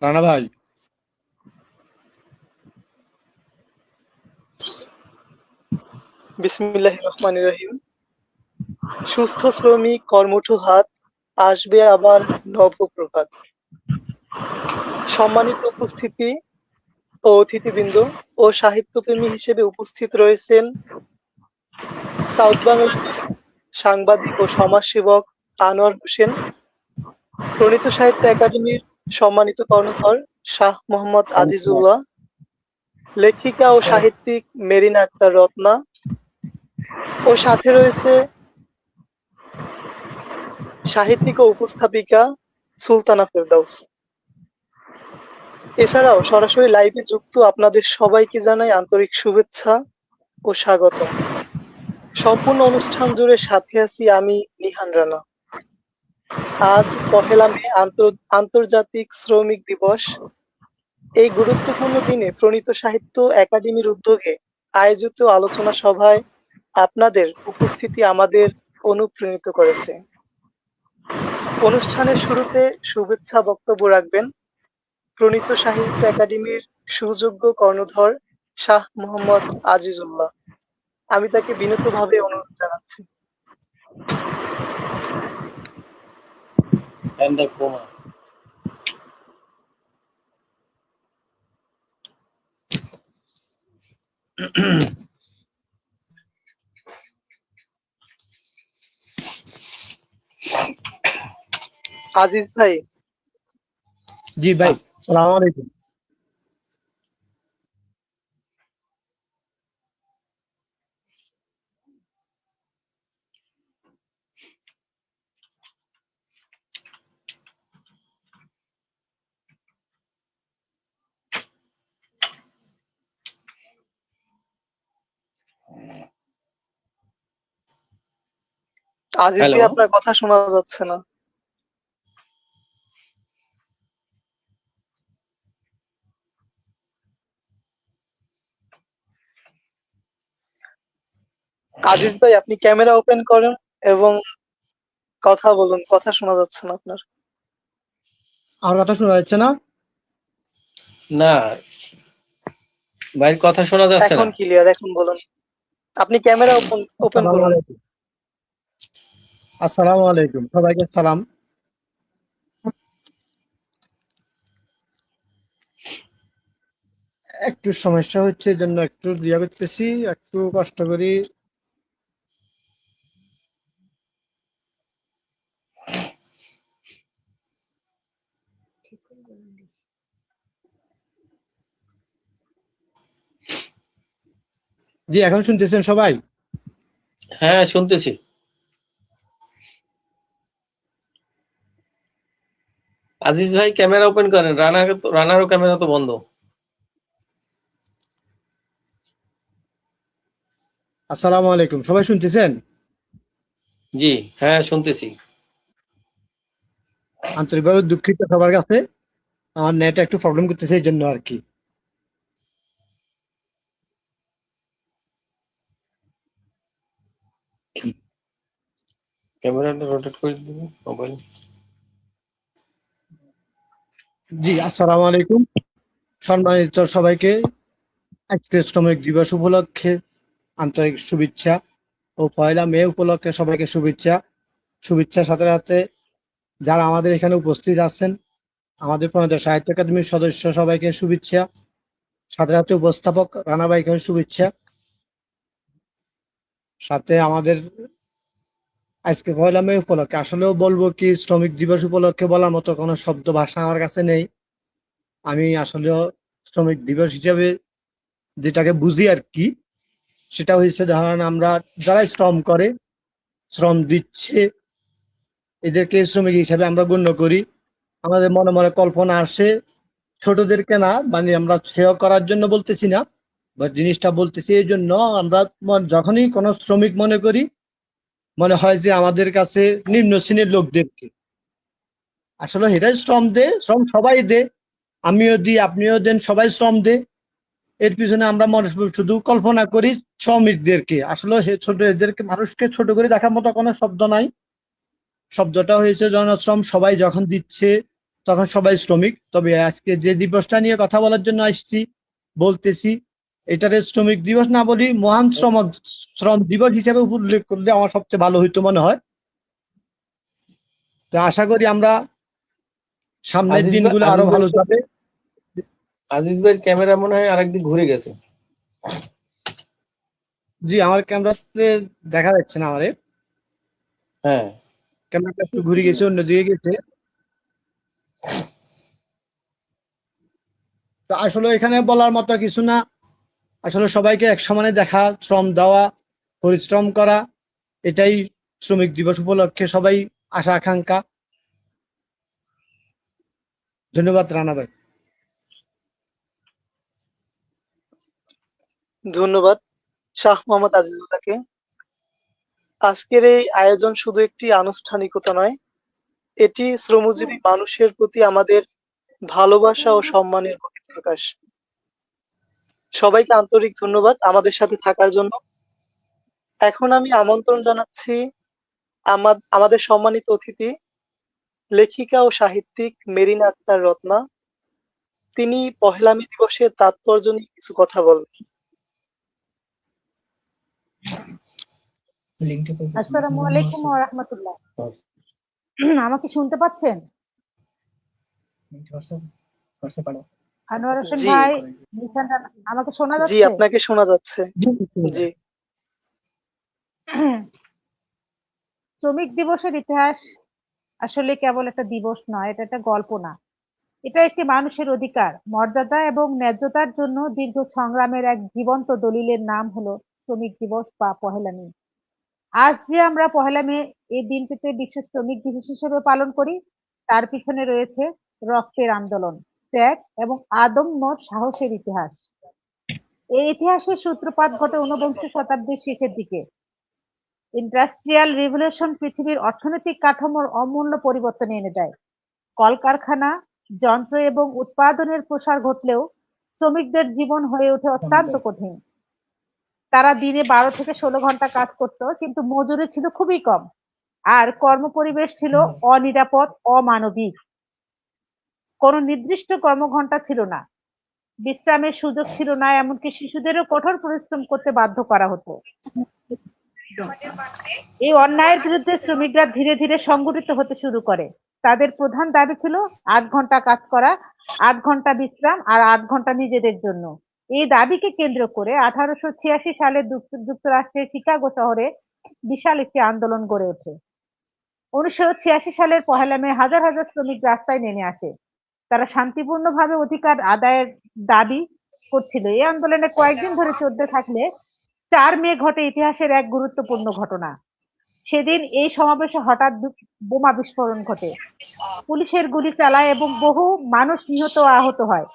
রানা ভাই। বিসমিল্লাহির রহমানির রহিম। সুস্থ শ্রমিক, কর্মঠ হাত, আসবে আবার নবপ্রভাত। সম্মানিত উপস্থিতি ও অতিথিবৃন্দ ও সাহিত্যপ্রেমী হিসেবে উপস্থিত রয়েছেন সাউথ বাংলাদেশ সাংবাদিক ও সমাজসেবক আনোয়ার হোসেন, প্রণীত সাহিত্য একাডেমির সম্মানিত কর্ণধার শাহ মোহাম্মদ আজিজুল্লাহ, লেখিকা ও সাহিত্যিক মেরিনা আক্তার রত্না ও সাথে রয়েছে সাহিত্যিক ও উপস্থাপিকা সুলতানা ফেরদাউস। এছাড়াও সরাসরি লাইভে যুক্ত আপনাদের সবাইকে জানাই আন্তরিক শুভেচ্ছা ও স্বাগতম। সম্পূর্ণ অনুষ্ঠান জুড়ে সাথে আছি আমি নিহান রানা। আজ ১লা মে আন্তর্জাতিক শ্রমিক দিবস। এই গুরুত্বপূর্ণ দিনে প্রণীত সাহিত্য একাডেমির উদ্যোগে আয়োজিত আলোচনা সভায় আপনাদের উপস্থিতি আমাদের অনুপ্রাণিত করেছে। অনুষ্ঠানের শুরুতে শুভেচ্ছা বক্তব্য রাখবেন প্রণীত সাহিত্য একাডেমির সুযোগ্য কর্ণধর শাহ মোহাম্মদ আজিজুল্লাহ। আমি তাকে বিনীতভাবে অনুরোধ জানাচ্ছি। আজিজ ভাই। জি ভাই, সালাম আলাইকুম। আজিজ ভাই, আপনার কথা শোনা যাচ্ছে না। আজিজ ভাই, আপনি ক্যামেরা ওপেন করেন এবং কথা বলুন, কথা শোনা যাচ্ছে না আপনার। আমার কথা শোনা যাচ্ছে না? না ভাই, কথা শোনা যাচ্ছে না। এখন ক্লিয়ার, এখন বলুন। আপনি ক্যামেরা ওপেন করুন। আসসালামু আলাইকুম, সবাইকে সালাম। একটু সমস্যা হচ্ছে, এই জন্য একটু ইয়া করতেছি, একটু কষ্ট করি। জি, এখন শুনতেছেন সবাই? হ্যাঁ, শুনতেছি। আজিজ ভাই ক্যামেরা ওপেন করেন। রানারও ক্যামেরা তো বন্ধ। আসসালামু আলাইকুম, সবাই শুনতেছেন? জি হ্যাঁ, শুনতেছি। আন্তরিকভাবে দুঃখিত সবার কাছে, আমার নেট একটু প্রবলেম করতেছে, এই জন্য আর কি। ক্যামেরাটা রোটেট করে দিবেন মোবাইল। জি, আসসালামু আলাইকুম, সম্মানিত সবাইকে আজকে শ্রমিক দিবস উপলক্ষে আন্তরিক শুভেচ্ছা ও ১লা মে উপলক্ষে সবাইকে শুভেচ্ছার সাথে সাথে যারা আমাদের এখানে উপস্থিত আছেন, আমাদের প্রণীত সাহিত্য একাডেমির সদস্য সবাইকে শুভেচ্ছা, সাথে সাথে উপস্থাপক রানা ভাইকে শুভেচ্ছা। সাথে আমাদের আজকে ১লা মে উপলক্ষে আসলেও বলবো কি, শ্রমিক দিবস উপলক্ষে বলার মতো কোনো শব্দ ভাষা আমার কাছে নেই। আমি আসলেও শ্রমিক দিবস হিসেবে যেটাকে বুঝি আর কি, সেটা হচ্ছে ধরেন আমরা যারা শ্রম করে, শ্রম দিচ্ছে, এদেরকে শ্রমিক হিসাবে আমরা গণ্য করি। আমাদের মনে মনে কল্পনা আসে, ছোটদেরকে না, মানে আমরা হেয় করার জন্য বলতেছি না, বা জিনিসটা বলতেছি এই জন্য, আমরা যখনই কোনো শ্রমিক মনে করি, মনে হয় যে আমাদের কাছে নিম্ন শ্রেণীর লোকদেরকে। আসলে এটাই শ্রম দে, শ্রম সবাই দে, আমিও দিই, আপনিও দেন, সবাই শ্রম দে। এর পিছনে আমরা শুধু কল্পনা করি শ্রমিকদেরকে। আসলে ছোট এদেরকে, মানুষকে ছোট করে দেখার মতো কোনো শব্দ নাই। শব্দটা হয়েছে জনশ্রম, সবাই যখন দিচ্ছে, তখন সবাই শ্রমিক। তবে আজকে যে দিবসটা নিয়ে কথা বলার জন্য আসছি, বলতেছি, এটারে শ্রমিক দিবস না বলি মহান শ্রম দিবস হিসেবে উল্লেখ করলে আমার সবচেয়ে ভালো হইতো মনে হয়। তো আশা করি আমরা সামনের দিনগুলো আরো ভালো যাবে। আজিজ ভাইয়ের ক্যামেরা মনে হয় আরেকদিক ঘুরে গেছে। জি, আমার ক্যামেরাতে দেখা যাচ্ছে না, আমারে হ্যাঁ, ক্যামেরাটা একটু ঘুরে গেছে, অন্যদিকে গেছে। তো আসলে এখানে বলার মতো কিছু না, আসলে সবাইকে এক সমানে দেখা, শ্রম দেওয়া, পরিশ্রম করা, এটাই শ্রমিক দিবস উপলক্ষে সবাই আশা আকাঙ্ক্ষা। ধন্যবাদ রানা ভাই। ধন্যবাদ শাহ মোহাম্মদ আজিজুল্লাহকে। আজকের এই আয়োজন শুধু একটি আনুষ্ঠানিকতা নয়, এটি শ্রমজীবী মানুষের প্রতি আমাদের ভালোবাসা ও সম্মানের বহিঃপ্রকাশ। সবাইকে আন্তরিক ধন্যবাদ আমাদের সাথে থাকার জন্য। এখন আমি আমন্ত্রণ জানাচ্ছি আমাদের সম্মানিত অতিথি, লেখিকা ও সাহিত্যিক মেরিনা আক্তার রত্না। তিনি পহেলা মে দিবসের তাৎপর্য নিয়ে কিছু কথা বলবেন। আসসালামু আলাইকুম ওয়া রাহমাতুল্লাহ। আমাকে শুনতে পাচ্ছেন? আনোয়ার হোসেন জি ভাই, নিশান রানা, আমাকে শোনা জি, যাচ্ছে? আপনাকে শোনা যাচ্ছে। জি শ্রমিক দিবসের ইতিহাস আসলে কেবল একটা দিবস নয়, এটা একটা গল্প না। এটা একটি মানুষের অধিকার, মর্যাদা এবং ন্যায্যতার জন্য দীর্ঘ সংগ্রামের এক জীবন্ত দলিলের নাম হলো শ্রমিক দিবস বা পহেলা মে। আজ যে আমরা পহেলা মে এই দিনটিতে বিশ্ব শ্রমিক দিবস হিসেবে পালন করি, তার পিছনে রয়েছে রক্তের আন্দোলন, ত্যাগ এবং আদম্য সাহসের ইতিহাস। এই ইতিহাসের সূত্রপাত ঘটে ঊনবিংশ শতাব্দীর শেষের দিকে। ইন্ডাস্ট্রিয়াল রিভলিউশন পৃথিবীর অর্থনৈতিক কাঠামোর অমূল্য পরিবর্তন এনে দেয়। কলকারখানা, যন্ত্র এবং উৎপাদনের প্রসার ঘটলেও শ্রমিকদের জীবন হয়ে ওঠে অত্যন্ত কঠিন। তারা দিনে 12 থেকে 16 ঘন্টা কাজ করত, কিন্তু মজুরি ছিল খুবই কম, আর কর্মপরিবেশ ছিল অনিরাপদ, অমানবিক। কোনো নির্দিষ্ট কর্মঘণ্টা ছিল না, বিশ্রামের সুযোগ ছিল না, এমনকি শিশুদেরও কঠোর পরিশ্রম করতে বাধ্য করা হতো। এই অন্যায়ের বিরুদ্ধে শ্রমিকরা ধীরে ধীরে সংগঠিত হতে শুরু করে। তাদের প্রধান দাবি ছিল 8 ঘন্টা কাজ করা, 8 ঘন্টা বিশ্রাম আর 8 ঘন্টা নিজেদের জন্য। এই দাবিকে কেন্দ্র করে 1886 সালে যুক্তরাষ্ট্রের শিকাগো শহরে বিশাল একটি আন্দোলন গড়ে ওঠে। 1986 সালের পহেলা মে হাজার হাজার শ্রমিক রাস্তায় নেমে আসে। তারা শান্তিপূর্ণভাবে অধিকার আদায়ের দাবি করছিল। এই আন্দোলনে কয়েকদিন ধরে চলতে থাকলে 4 মে ঘটে ইতিহাসের এক গুরুত্বপূর্ণ ঘটনা। সেদিন এই সমাবেশে হঠাৎ বোমা বিস্ফোরণ ঘটে, পুলিশের গুলি চালায় এবং বহু মানুষ নিহত ও আহত হয়।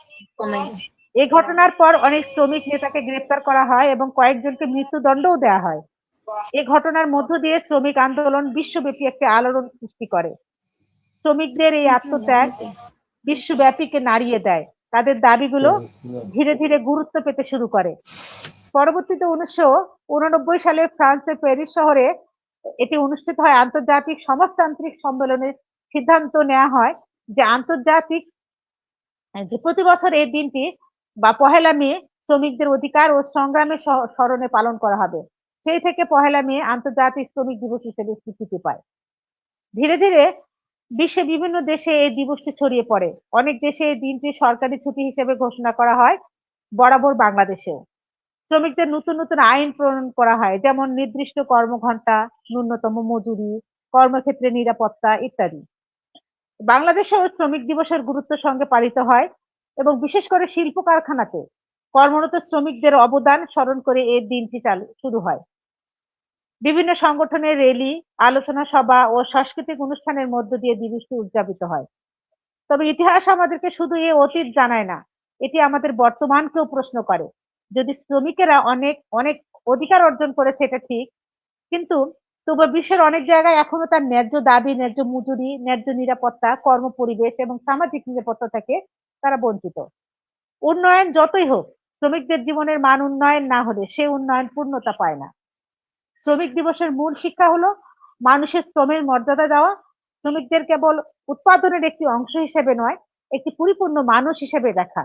এই ঘটনার পর অনেক শ্রমিক নেতাকে গ্রেপ্তার করা হয় এবং কয়েকজনকে মৃত্যুদণ্ডও দেওয়া হয়। এই ঘটনার মধ্য দিয়ে শ্রমিক আন্দোলন বিশ্বব্যাপী একটি আলোড়ন সৃষ্টি করে। শ্রমিকদের এই আত্মত্যাগ বিশ্বব্যাপীকে নাড়িয়ে দেয়। তাদের দাবিগুলো ধীরে ধীরে গুরুত্ব পেতে শুরু করে। পরবর্তীতে 1989 সালে ফ্রান্সের প্যারিস শহরে এটি অনুষ্ঠিত হয় আন্তর্জাতিক সমাজতান্ত্রিক সম্মেলনের সিদ্ধান্ত নেওয়া হয় যে প্রতি বছর এই দিনটি বা পহেলা মে শ্রমিকদের অধিকার ও সংগ্রামের স্মরণে পালন করা হবে। সেই থেকে পহেলা মে আন্তর্জাতিক শ্রমিক দিবস হিসেবে স্বীকৃতি পায়। ধীরে ধীরে বিশ্বের বিভিন্ন দেশে এই দিবসটি ছড়িয়ে পড়ে। অনেক দেশে এই দিনটি সরকারি ছুটি হিসেবে ঘোষণা করা হয়, বরাবর বাংলাদেশেও। শ্রমিকদের নতুন নতুন আইন প্রণয়ন করা হয়, যেমন নির্দিষ্ট কর্মঘণ্টা, ন্যূনতম মজুরি, কর্মক্ষেত্রে নিরাপত্তা ইত্যাদি। বাংলাদেশেও শ্রমিক দিবসের গুরুত্বের সঙ্গে পালিত হয় এবং বিশেষ করে শিল্প কারখানাতে কর্মরত শ্রমিকদের অবদান স্মরণ করে এই দিনটি শুরু হয়। বিভিন্ন সংগঠনের র্যালি, আলোচনা সভা ও সাংস্কৃতিক অনুষ্ঠানের মধ্য দিয়ে দিবসটি উদযাপিত হয়। তবে ইতিহাস আমাদেরকে শুধু এই অতীত জানায় না, এটি আমাদের বর্তমানকেও প্রশ্ন করে। যদি শ্রমিকেরা অনেক অনেক অধিকার অর্জন করেছে, এটা ঠিক, কিন্তু তবু বিশ্বের অনেক জায়গায় এখনো তার ন্যায্য দাবি, ন্যায্য মজুরি, ন্যায্য নিরাপত্তা, কর্মপরিবেশ এবং সামাজিক নিরাপত্তা থেকে তারা বঞ্চিত। উন্নয়ন যতই হোক, শ্রমিকদের জীবনের মান উন্নয়ন না হলে সে উন্নয়ন পূর্ণতা পায় না। শ্রমিক দিবসের মূল শিক্ষা হলো মানুষের শ্রমের মর্যাদা দেওয়া, শ্রমিকদের কেবল উৎপাদনের একটি অংশ হিসেবে নয়, একটি পরিপূর্ণ মানুষ হিসেবে দেখা।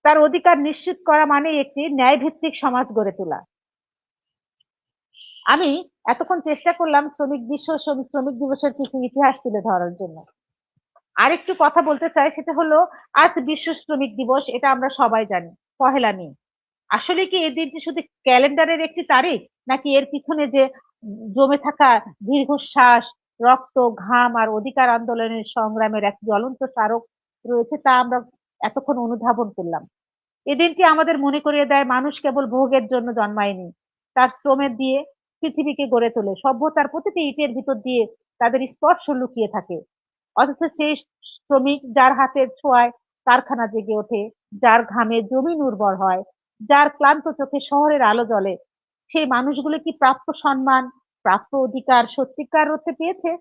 তার অধিকার নিশ্চিত করা মানে একটি ন্যায়ভিত্তিক সমাজ গড়ে তোলা। আমি এতক্ষণ চেষ্টা করলাম শ্রমিক দিবসের কিছু ইতিহাস তুলে ধরার জন্য। আরেকটু কথা বলতে চাই, সেটা হলো আজ বিশ্ব শ্রমিক দিবস, এটা আমরা সবাই জানি, 1 মে। আসলে কি এই দিনটি শুধু ক্যালেন্ডারের একটি তারিখ, নাকি এর পিছনে যে জমে থাকা দীর্ঘশ্বাস, রক্ত, ঘাম আর অধিকার আন্দোলনের সংগ্রামের এক জ্বলন্ত স্মারক রয়েছে, তা আমরা এতক্ষণ অনুধাবন করলাম। এই দিনটি আমাদের মনে করিয়ে দেয় মানুষ কেবল ভোগের জন্য জন্মায়নি, তার শ্রমের দিয়ে পৃথিবীকে গড়ে তোলে। সভ্যতার প্রতিটি ইটের ভিতর দিয়ে তাদের স্পর্শ লুকিয়ে থাকে। অথচ সেই শ্রমিক যার হাতের ছোঁয়ায় কারখানা জেগে ওঠে, যার ঘামে জমিন উর্বর হয়, যার ক্লান্ত চোখে শহরের আলো জ্বলে, সেই মানুষগুলো কি প্রাপ্য সম্মান, প্রাপ্য অধিকার সত্যিকার অর্থে পেয়েছে?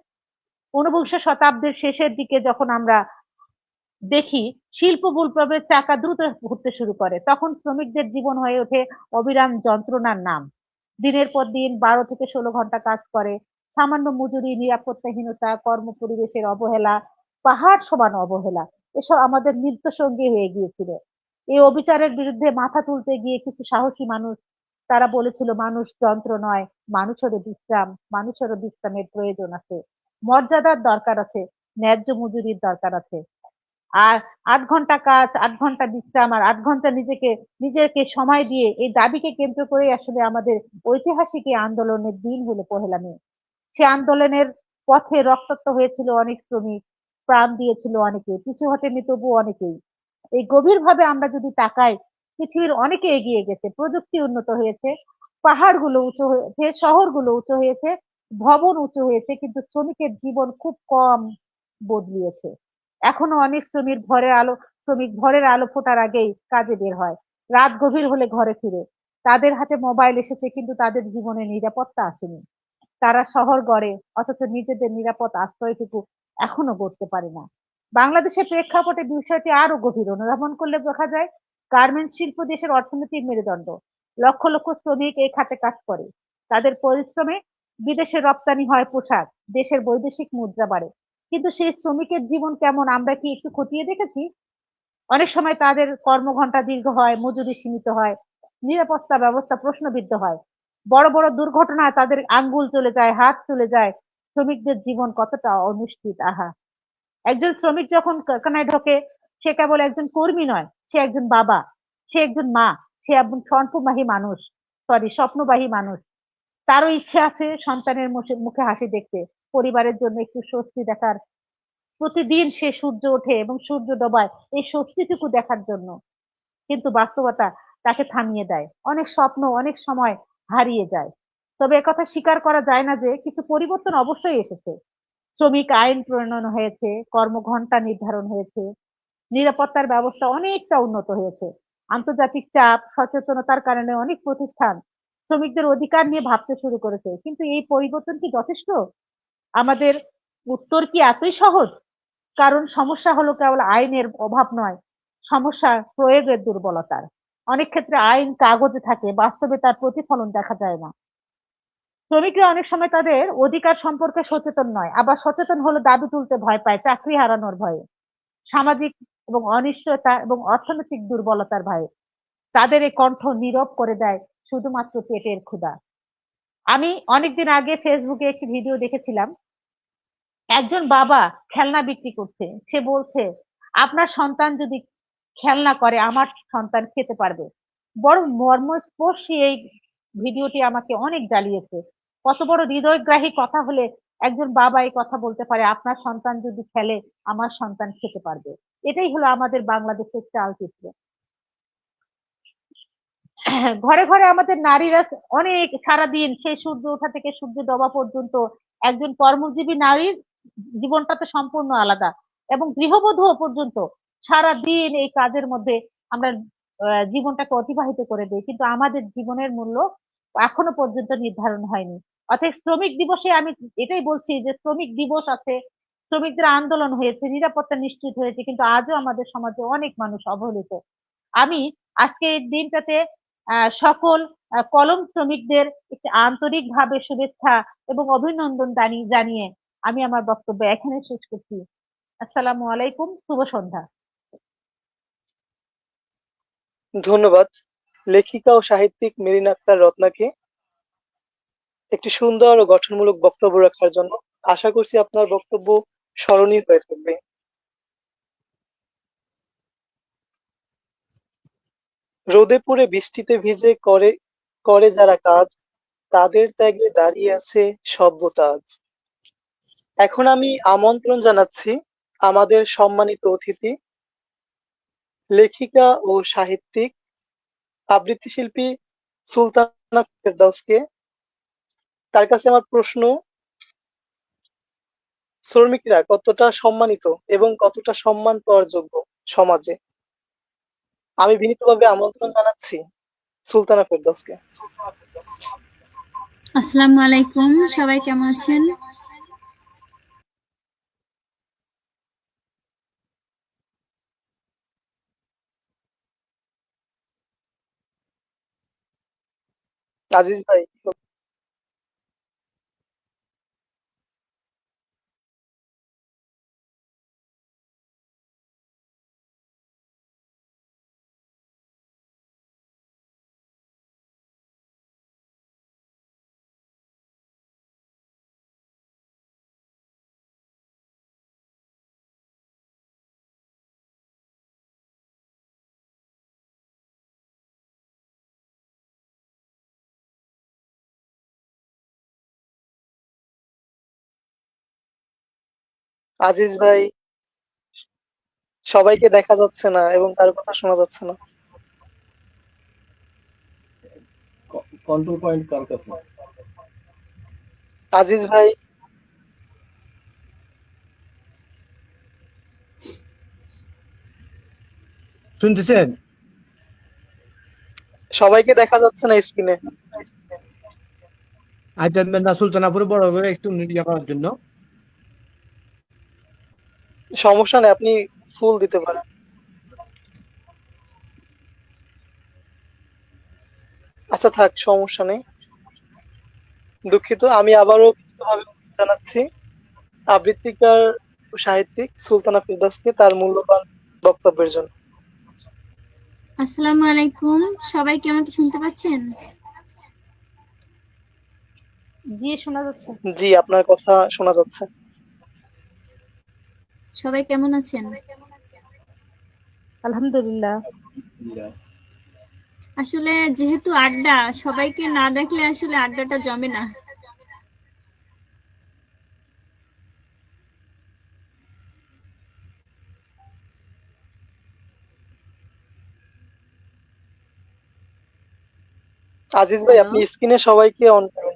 ১৯ শতাব্দীর শেষের দিকে যখন আমরা দেখি শিল্প বিপ্লবের চাকা দ্রুত ঘুরতে শুরু করে, তখন শ্রমিকদের জীবন হয়ে ওঠে অবিরাম যন্ত্রণার নাম। দিনের পর দিন ১২ থেকে ১৬ ঘন্টা কাজ করে, সামান্য মজুরি, নিরাপত্তাহীনতা, কর্ম পরিবেশের অবহেলা, পাহাড় সমান অবহেলা, এসব আমাদের নিত্য সঙ্গী হয়ে গিয়েছিল। এই অবিচারের বিরুদ্ধে মাথা তুলতে গিয়ে কিছু সাহসী মানুষ, তারা বলেছিল মানুষ যন্ত্র নয়, মানুষেরও বিশ্রামের প্রয়োজন আছে, মর্যাদার দরকার আছে, ন্যায্য মজুরির দরকার আছে। আর ৮ ঘন্টা কাজ, ৮ ঘন্টা বিশ্রাম আর ৮ ঘন্টা নিজেকে সময় দিয়ে, এই দাবিকে কেন্দ্র করে আসলে আমাদের ঐতিহাসিক এই আন্দোলনের দিন হলো ১ মে। সে আন্দোলনের পথে রক্তাক্ত হয়েছিল অনেক শ্রমিক, প্রাণ দিয়েছিল অনেকে, পিছু হটেনি তবুও অনেকেই। এই গভীরভাবে আমরা যদি তাকাই, পৃথিবীর অনেকে এগিয়ে গেছে, প্রযুক্তি উন্নত হয়েছে, পাহাড়গুলো উঁচু হয়েছে, শহরগুলো উঁচু হয়েছে, ভবন উঁচু হয়েছে, কিন্তু শ্রমিকের জীবন খুব কম বদলিয়েছে। এখনো অনেক শ্রমিক ভোরের আলো ফোটার আগেই কাজে বের হয়, রাত গভীর হলে ঘরে ফিরে। তাদের হাতে মোবাইল এসেছে, কিন্তু তাদের জীবনে নিরাপত্তা আসেনি। তারা শহর গড়ে, অথচ নিজেদের নিরাপদ আশ্রয়টুকু এখনো গড়তে পারে না। বাংলাদেশের প্রেক্ষাপটে বিষয়টি আরো গভীর অনুধাবন করলে দেখা যায়, গার্মেন্টস শিল্প দেশের অর্থনৈতিক মেরুদণ্ড। লক্ষ লক্ষ শ্রমিক এই খাতে কাজ করে। তাদের পরিশ্রমে বিদেশে রপ্তানি হয় পোশাক, দেশের বৈদেশিক মুদ্রা বাড়ে। কিন্তু সেই শ্রমিকের জীবন কেমন আমরা কি একটু খতিয়ে দেখেছি? অনেক সময় তাদের কর্মঘণ্টা দীর্ঘ হয়, মজুরি সীমিত হয়, নিরাপত্তা ব্যবস্থা প্রশ্নবিদ্ধ হয়। বড় বড় দুর্ঘটনায় তাদের আঙ্গুল চলে যায়, হাত চলে যায়। শ্রমিকদের জীবন কতটা অনিশ্চিত! আহা! একজন শ্রমিক যখন কারখানায় ঢোকে, সে কেবল একজন কর্মী নয়, সে একজন বাবা, সে একজন মা, সে একজন স্বপ্নবাহী মানুষ। তারও ইচ্ছে আছে সন্তানের মুখে হাসি দেখতে, পরিবারের জন্য একটু স্বস্তি দেখার। প্রতিদিন সে সূর্য ওঠে এবং সূর্য ডোবায় এই স্বস্তিটুকু দেখার জন্য। কিন্তু বাস্তবতা তাকে থামিয়ে দেয়, অনেক স্বপ্ন অনেক সময় হারিয়ে যায়। তবে একথা স্বীকার করা যায় না যে কিছু পরিবর্তন অবশ্যই এসেছে। শ্রমিক আইন প্রণয়ন হয়েছে, কর্মঘণ্টা নির্ধারণ হয়েছে, নিরাপত্তার ব্যবস্থা অনেকটা উন্নত হয়েছে। আন্তর্জাতিক চাপ, সচেতনতার কারণে অনেক প্রতিষ্ঠান শ্রমিকদের অধিকার নিয়ে ভাবতে শুরু করেছে। কিন্তু এই পরিবর্তন কি যথেষ্ট? আমাদের উত্তর কি এতই সহজ? কারণ সমস্যা হলো কেবল আইনের অভাব নয়, সমস্যা প্রয়োগের দুর্বলতার। অনেক ক্ষেত্রে আইন কাগজে থাকে, বাস্তবে তার প্রতিফলন দেখা যায় না। শ্রমিকরা অনেক সময় তাদের অধিকার সম্পর্কে সচেতন নয়, আবার সচেতন হলে দাবি তুলতে ভয় পায়, চাকরি হারানোর ভয়ে, সামাজিক এবং অনিশ্চয়তা এবং অর্থনৈতিক দুর্বলতার ভয়ে। তাদের এই কণ্ঠ নীরব করে দেয় শুধুমাত্র পেটের ক্ষুধা। আমি অনেকদিন আগে ফেসবুকে একটি ভিডিও দেখেছিলাম, একজন বাবা খেলনা বিক্রি করছে। সে বলছে, আপনার সন্তান যদি খেলনা করে, আমার সন্তান খেতে পারবে। বড় মর্মস্পর্শী এই ভিডিওটি আমাকে অনেক জ্বালিয়েছে। কত বড় হৃদয়গ্রাহী কথা হলে একজন বাবা এই কথা বলতে পারে, আপনার সন্তান যদি খেলে, আমার সন্তান খেতে পারবে। এটাই হলো আমাদের বাংলাদেশের চালচিত্র। ঘরে ঘরে আমাদের নারীরা অনেক সারাদিন, সেই সূর্য ওঠা থেকে সূর্য ডোবা পর্যন্ত, একজন কর্মজীবী নারীর জীবনটা তো সম্পূর্ণ আলাদা, এবং গৃহবধূ পর্যন্ত সারাদিন এই কাজের মধ্যে আমরা জীবনটাকে অতিবাহিত করে দিই, কিন্তু আমাদের জীবনের মূল্য এখনো পর্যন্ত নির্ধারণ হয়নি। অর্থাৎ শ্রমিক দিবসে আমি এটাই বলছি যে শ্রমিক দিবস আছে, শ্রমিকদের আন্দোলন হয়েছে, নিরাপত্তা নিশ্চিত হয়েছে, কিন্তু আজও আমাদের সমাজে অনেক মানুষ অবহেলিত। আমি আজকে এই দিনটাতে সকল কলম শ্রমিকদের একটি আন্তরিকভাবে শুভেচ্ছা এবং অভিনন্দন জানিয়ে আমি আমার বক্তব্য এখানে শেষ করছি। আসসালামু আলাইকুম, শুভ সন্ধ্যা। ধন্যবাদ লেখিকা ও সাহিত্যিক মেরিন আক্তার রত্নাকে একটি সুন্দর ও গঠনমূলক বক্তব্য রাখার জন্য। আশা করছি আপনার বক্তব্য স্মরণীয় হয়ে থাকবে। রোদে পুড়ে বৃষ্টিতে ভিজে করে করে যারা কাজ, তাদের ত্যাগে দাঁড়িয়ে আছে সভ্যতা আজ। এখন আমি আমন্ত্রণ জানাচ্ছি আমাদের সম্মানিত অতিথি, লেখিকা ও সাহিত্যিক, আবৃত্তি শিল্পী সুলতানা ফেরদৌসকে। তার কাছে আমার প্রশ্ন, শ্রমিকরা কতটা সম্মানিত এবং কতটা সম্মান পাওয়ার যোগ্য সমাজে? আমি বিনীতভাবে আমন্ত্রণ জানাচ্ছি সুলতানা ফেরদৌসকে। আসসালামু আলাইকুম, সবাই কেমন আছেন? আজিজ ভাই, আজিজ ভাই, সবাইকে দেখা যাচ্ছে না এবং কারো কথা শোনা যাচ্ছে না। কন্ট্রোল পয়েন্ট কার কাছে? আজিজ ভাই, শুনতেছেন? সবাইকে দেখা যাচ্ছে না স্ক্রিনে। আচ্ছা, না সুলতানাপুরে বড় করে একটু মিডিয়া করার জন্য। সমস্যা নেই, আপনি ফুল দিতে পারেন। আচ্ছা থাক, সমস্যা নেই। দুঃখিত, আমি আবারও বিনীতভাবে জানাচ্ছি আবৃত্তিকার ও সাহিত্যিক সুলতানা ফেরদৌসকে তার মূল্যবান বক্তব্যের জন্য। আসসালামু আলাইকুম, সবাই কি আমাকে শুনতে পাচ্ছেন? জি, শোনা যাচ্ছে। জি, আপনার কথা শোনা যাচ্ছে। সবাই কেমন আছেন? আলহামদুলিল্লাহ। আসলে যেহেতু আড্ডা, সবাইকে না দেখলে আসলে আড্ডাটা জমে না। আজিজ ভাই, আপনি স্ক্রিনে সবাইকে অন করুন।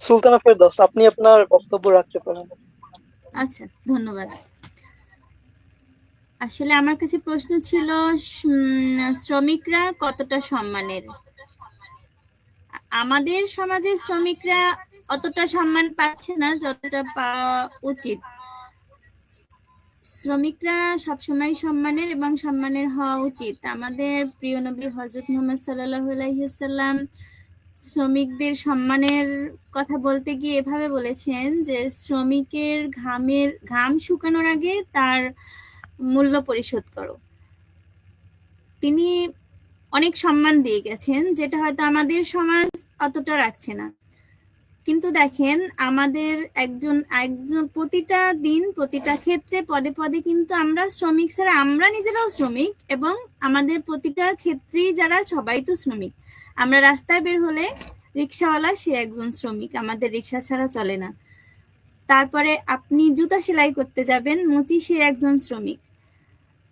সুলতানা ফেরদৌস, আপনি আপনার বক্তব্য রাখতে পারেন। আচ্ছা, ধন্যবাদ। আসলে আমার কাছে প্রশ্ন ছিল, শ্রমিকরা কতটা সম্মানের? আমাদের সমাজে শ্রমিকরা অতটা সম্মান পাচ্ছে না যতটা পাওয়া উচিত। শ্রমিকরা সবসময় সম্মানের এবং সম্মানের হওয়া উচিত। আমাদের প্রিয় নবী হযরত মুহাম্মদ সাল্লাল্লাহু আলাইহি ওয়াসাল্লাম শ্রমিকদের সম্মানের কথা বলতে গিয়ে এভাবে বলেছেন যে শ্রমিকের ঘাম শুকানোর আগে তার মূল্য পরিশোধ করো। তিনি অনেক সম্মান দিয়ে গেছেন, যেটা হয়তো আমাদের সমাজ অতটা রাখছে না। কিন্তু দেখেন আমাদের একজন একজন প্রতিটা দিন প্রতিটা ক্ষেত্রে পদে পদে কিন্তু আমরা শ্রমিক ছাড়া আমরা নিজেরাও শ্রমিক, এবং আমাদের প্রতিটা ক্ষেত্রেই যারা সবাই তো শ্রমিক। আমরা রাস্তায় বের হলে রিক্সাওয়ালা সে একজন শ্রমিক, আমাদের রিক্সা ছাড়া চলে না। তারপরে আপনি জুতা সেলাই করতে যাবেন, মুচি সে একজন শ্রমিক।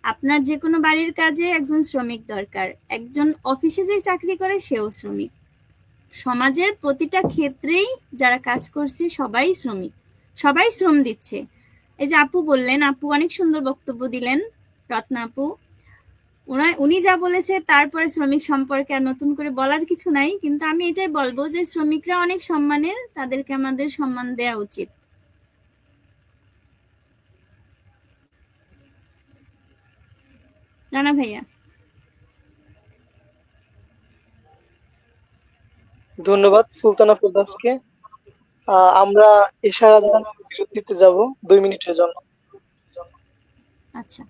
আপনার যে কোনো বাড়ির কাজে একজন শ্রমিক দরকার, একজন অফিসে যে চাকরি করে সেও শ্রমিক। সমাজের প্রতিটা ক্ষেত্রেই যারা কাজ করছে সবাই শ্রমিক, সবাই শ্রম দিচ্ছে। এই যে আপু বললেন, আপু অনেক সুন্দর বক্তব্য দিলেন, রত্না আপু। উনি যা বলেছে তারপরে শ্রমিক সম্পর্কে আর নতুন করে বলার কিছু নাই, কিন্তু আমি এটাই বলবো যে শ্রমিকরা অনেক সম্মানের, তাদেরকে আমাদের সম্মান দেওয়া উচিত। রানা ভাইয়া। ধন্যবাদ সুলতানা ফেরদৌসকে। আমরা এশার আজান বিরতিতে যাব 2 মিনিটের জন্য। আচ্ছা।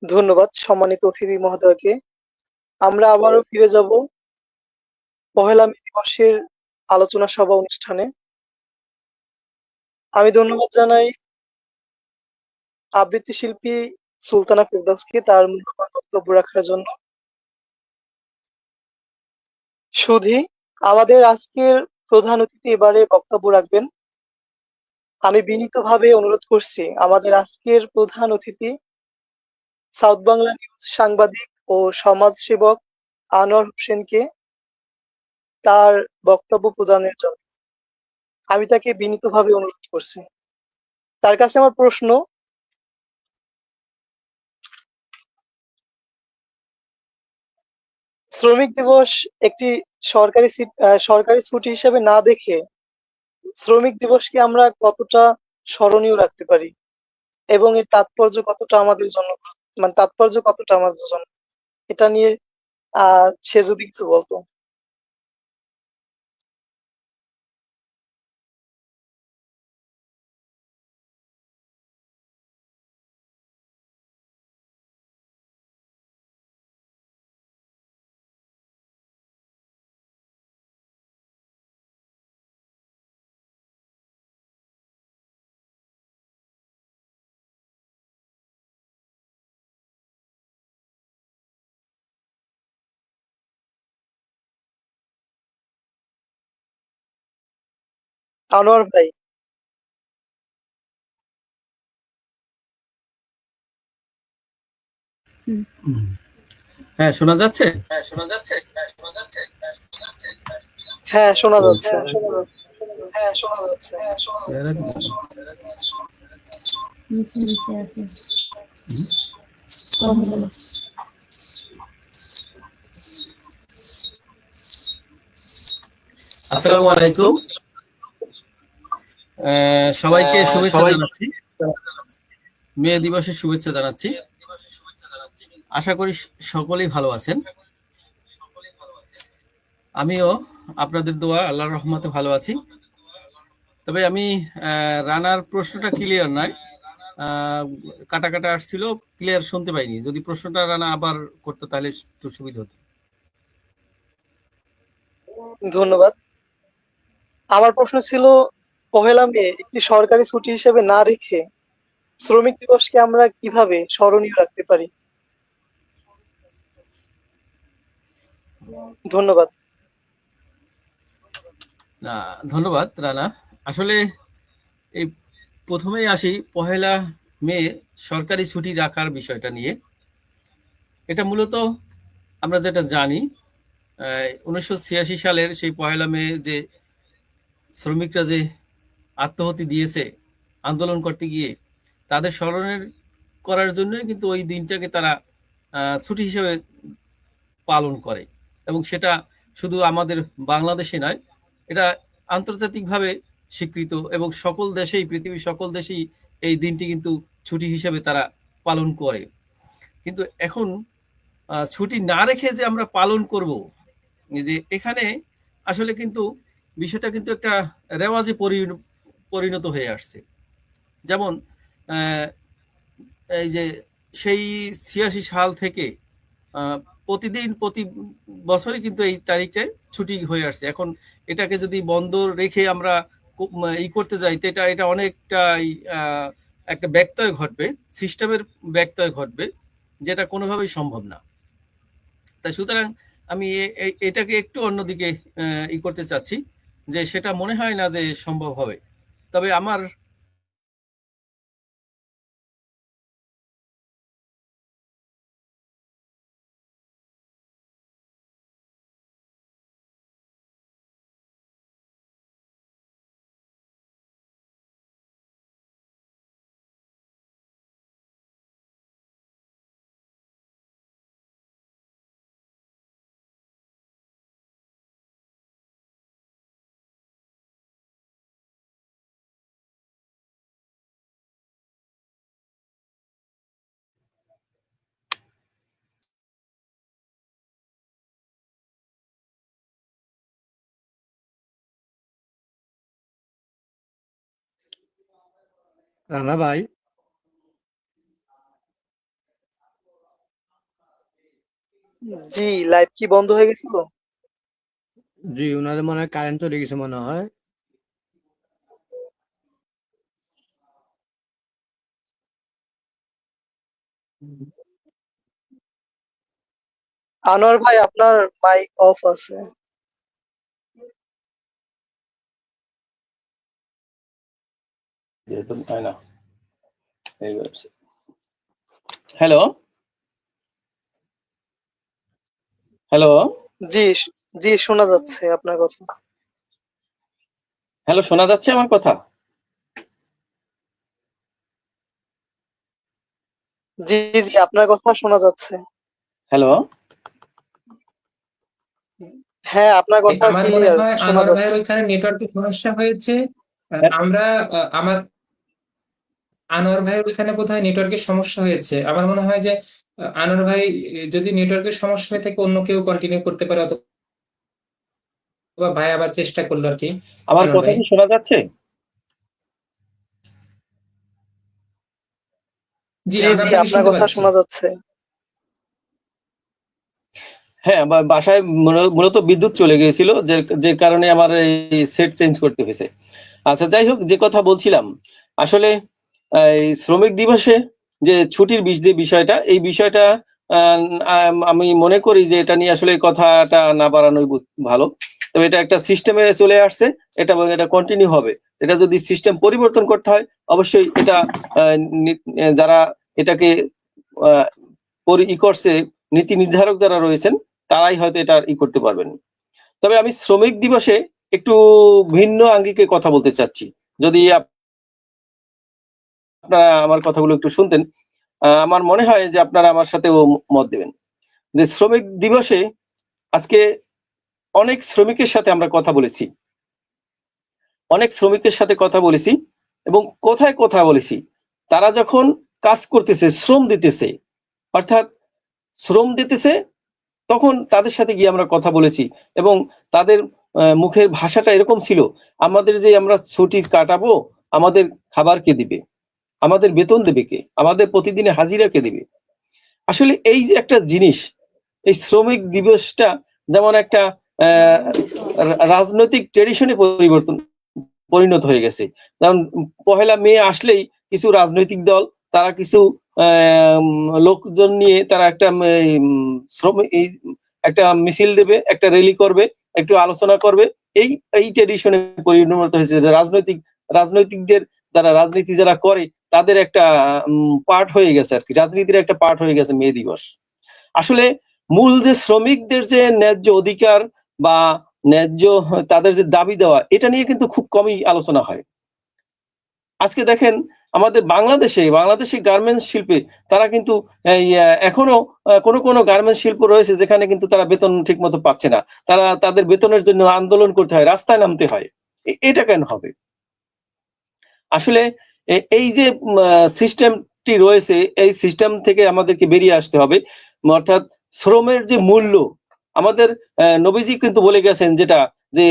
ধন্যবাদ সম্মানিত অতিথি মহোদয়কে। আমরা আবারও ফিরে যাব পহেলা মে দিবসের আলোচনা সভা অনুষ্ঠানে। আমি ধন্যবাদ জানাই আবৃত্তি শিল্পী সুলতানা ফেরদৌসকে তার মূল্যবান বক্তব্য রাখার জন্য। সুধী, আমাদের আজকের প্রধান অতিথি এবারে বক্তব্য রাখবেন। আমি বিনীতভাবে অনুরোধ করছি আমাদের আজকের প্রধান অতিথি সাউথ বাংলা নিউজ সাংবাদিক ও সমাজসেবক আনোয়ার হোসেনকে তার বক্তব্য প্রদানের জন্য। আমি তাকে বিনীতভাবে অনুরোধ করছি। তার কাছে আমার প্রশ্ন, শ্রমিক দিবস একটি সরকারি ছুটি হিসেবে না দেখে শ্রমিক দিবসকে আমরা কতটা স্মরণীয় রাখতে পারি এবং এর তাৎপর্য কতটা আমাদের জন্য, মানে তাৎপর্য কতটা আমাদের জন্য, এটা নিয়ে সে যদি কিছু বলতো। আনোয়ার ভাই। হ্যাঁ, শোনা যাচ্ছে? হ্যাঁ, শোনা যাচ্ছে। নিচে নিচে আছে। আসসালামু আলাইকুম। সবাইকে শুভেচ্ছা জানাচ্ছি, মে দিবসের শুভেচ্ছা জানাচ্ছি। আশা করি সকলেই ভালো আছেন। আমিও আপনাদের দোয়া আল্লাহর রহমতে ভালো আছি। তবে আমি রানার প্রশ্নটা ক্লিয়ার নয়, কাটা কাটা আসছিল, ক্লিয়ার শুনতে পাইনি। যদি প্রশ্নটা রানা আবার করতো তাহলে একটু সুবিধা হতো। ধন্যবাদ। আমার প্রশ্ন ছিল, পহেলা মে একটি সরকারি ছুটি হিসেবে না রেখে শ্রমিক দিবসকে আমরা কিভাবে স্মরণীয় রাখতে পারি? ধন্যবাদ। ধন্যবাদ রানা। আসলে এই প্রথমেই আসি পহেলা মে সরকারি ছুটি রাখার বিষয়টা নিয়ে। এটা মূলত আমরা যেটা জানি, 1986 সালের সেই পহেলা মে যে শ্রমিকরা যে আত্মাহুতি দিয়েছে আন্দোলন করতে গিয়ে, তাদের স্মরণের করার জন্য কিন্তু ওই দিনটাকে তারা ছুটি হিসেবে পালন করে। এবং সেটা শুধু আমাদের বাংলাদেশে নয়, এটা আন্তর্জাতিকভাবে স্বীকৃত এবং সকল দেশেই, পৃথিবীর সকল দেশেই এই দিনটি কিন্তু ছুটি হিসেবে তারা পালন করে। কিন্তু এখন ছুটি না রেখে যে আমরা পালন করব, যে এখানে আসলে কিন্তু বিষয়টা কিন্তু একটা রেওয়াজে পরিণত হয়ে আসছে। যেমন এই যে সেই 86 সাল থেকে প্রতিদিন প্রতি বছরই কিন্তু এই তারিখটায় ছুটি হয়ে আসছে। এখন এটাকে যদি বন্ধ রেখে আমরা করতে যাই, তো এটা অনেকটা একটা ব্যত্যয় ঘটবে, সিস্টেমের ব্যত্যয় ঘটবে, যেটা কোনোভাবেই সম্ভব না। তাই সুতরাং আমি এটাকে একটু অন্যদিকে করতে চাচ্ছি, যে সেটা মনে হয় না যে সম্ভব হবে। তবে আমার রানা ভাই, জি, লাইভ কি বন্ধ হয়ে গেছিল? জি, ওনাদের মনে হয় কারেন্ট চলে গেছে মনে হয়। আনোয়ার ভাই, আপনার মাইক অফ আছে। হ্যালো হ্যালো জি, জি, শোনা যাচ্ছে আপনার কথা। হ্যালো, শোনা যাচ্ছে আমার কথা? জি, জি, আপনার কথা শোনা যাচ্ছে। হ্যালো হ্যাঁ, আপনার কথা আমার মনে ক্লিয়ার হয় শোনা আনোয়ার যাচ্ছে। ভাইয়ের ওইখানে নেটওয়ার্কের সমস্যা হয়েছে। আমরা আমার আনোয়ার ভাইয়ের ওইখানে বোধহয় নেটওয়ার্কের সমস্যা হয়েছে। আমার মনে হয় যে আনোয়ার ভাই যদি নেটওয়ার্কের সমস্যা হয়ে থাকে, অন্য কেউ কন্টিনিউ করতে পারে, অথবা ভাই আবার চেষ্টা করলো আর কি। আমার আনোয়ার কথা ভাই, কি শোনা যাচ্ছে? জি, জি, আমরা জি, আপনাকে আপনার শুনতে কথা পাচ্ছি। শোনা যাচ্ছে। হ্যাঁ, বাসায় মূলত বিদ্যুৎ চলে গিয়েছিল, যে কারণে আমার এই সেট চেঞ্জ করতে হয়েছে। আচ্ছা, যাই হোক, যে কথা বলছিলাম, আসলে এই শ্রমিক দিবসে যে ছুটির যে বিষয়টা, এই বিষয়টা আমি মনে করি যে এটা নিয়ে আসলে কথাটা না বাড়ানোই ভালো। তবে এটা একটা সিস্টেমে চলে আসছে, এটা কন্টিনিউ হবে। এটা যদি সিস্টেম পরিবর্তন করতে হয়, অবশ্যই এটা যারা এটাকে করছে, নীতি নির্ধারক যারা রয়েছেন তারাই হয়তো এটা করতে পারবেন। তবে আমি শ্রমিক দিবসে একটু ভিন্ন আঙ্গিকে কথা বলতে চাচ্ছি, যদি আপনারা আমার কথাগুলো একটু শুনতেন, আমার মনে হয় যে আপনারা আমার সাথেও মত দেবেন। যে শ্রমিক দিবসে আজকে অনেক শ্রমিকের সাথে আমরা কথা বলেছি, এবং কোথায় কথা বলেছি, তারা যখন কাজ করতেছে, শ্রম দিতেছে, অর্থাৎ শ্রম দিতেছে, তখন তাদের সাথে গিয়ে আমরা কথা বলেছি, এবং তাদের মুখের ভাষাটা এরকম ছিল, আমাদের যে আমরা ছুটি কাটাবো, আমাদের খাবার কে দিবে, আমাদের বেতন দেবে কে, আমাদের প্রতিদিনে হাজিরা কে দিবে। আসলে এই যে একটা জিনিস, এই শ্রমিক দিবসটা যেমন একটা রাজনৈতিক ট্রেডিশনে পরিণত হয়ে গেছে। যেমন 1 মে আসলেই কিছু রাজনৈতিক দল, তারা কিছু লোকজন নিয়ে তারা একটা মিছিল দেবে, একটা র্যালি করবে, একটু আলোচনা করবে, এই ট্রেডিশনে পরিণত হয়েছে যে রাজনৈতিকদের যারা রাজনীতি যারা করে তাদের একটা পার্ট হয়ে গেছে আর কি, রাজনীতির একটা পার্ট হয়ে গেছে মে দিবস। আসলে মূল যে শ্রমিকদের যে ন্যায্য অধিকার বা ন্যায্য তাদের যে দাবি দেওয়া, এটা নিয়ে কিন্তু খুব কমই আলোচনা হয়। আজকে দেখেন আমাদের বাংলাদেশে গার্মেন্টস শিল্পে তারা কিন্তু এখনো কোনো গার্মেন্টস শিল্প রয়েছে যেখানে কিন্তু তারা বেতন ঠিক মতো পাচ্ছে না, তারা তাদের বেতনের জন্য আন্দোলন করতে হয়, রাস্তায় নামতে হয়। এটা কেন হবে? আসলে এই যে সিস্টেমটি রয়েছে, এই সিস্টেম থেকে আমাদেরকে বেরিয়ে আসতে হবে। অর্থাৎ শ্রমের যে মূল্য, আমাদের নবীজি কিন্তু বলে গেছেন যেটা, যে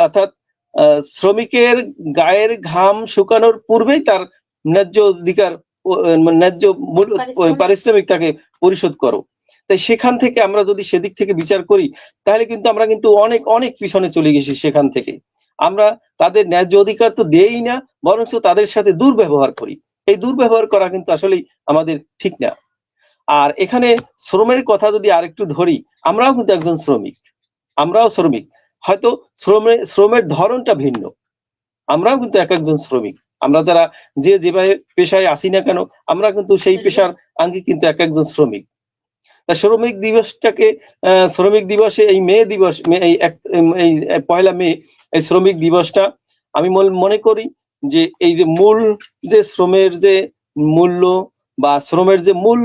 অর্থাৎ শ্রমিকের গায়ের ঘাম শুকানোর পূর্বেই তার ন্যায্য অধিকার, ন্যায্য পারিশ্রমিক তাকে পরিশোধ করো। তাই সেখান থেকে আমরা যদি সেদিক থেকে বিচার করি, তাহলে কিন্তু আমরা কিন্তু অনেক অনেক পিছনে চলে গেছি। সেখান থেকে আমরা তাদের ন্যায্য অধিকার তো দেই না, বরঞ্চ তাদের সাথে দুর্ব্যবহার করি। এই দুর্ব্যবহার করা কিন্তু আসলেই আমাদের ঠিক না। আর এখানে শ্রমের কথা যদি আরেকটু ধরি, আমরাও কিন্তু একজন শ্রমিক, হয়তো শ্রমের ধরনটা ভিন্ন, আমরাও কিন্তু একজন শ্রমিক। আমরা যারা যেভাবে পেশায় আসি না কেন, আমরা কিন্তু সেই পেশার আঙ্গিক কিন্তু একজন শ্রমিক। তা শ্রমিক দিবসে এই মে দিবস, এই 1 মে এই শ্রমিক দিবসটা আমি মনে করি যে এই যে মূল যে শ্রমের যে মূল্য বা শ্রমের যে মূল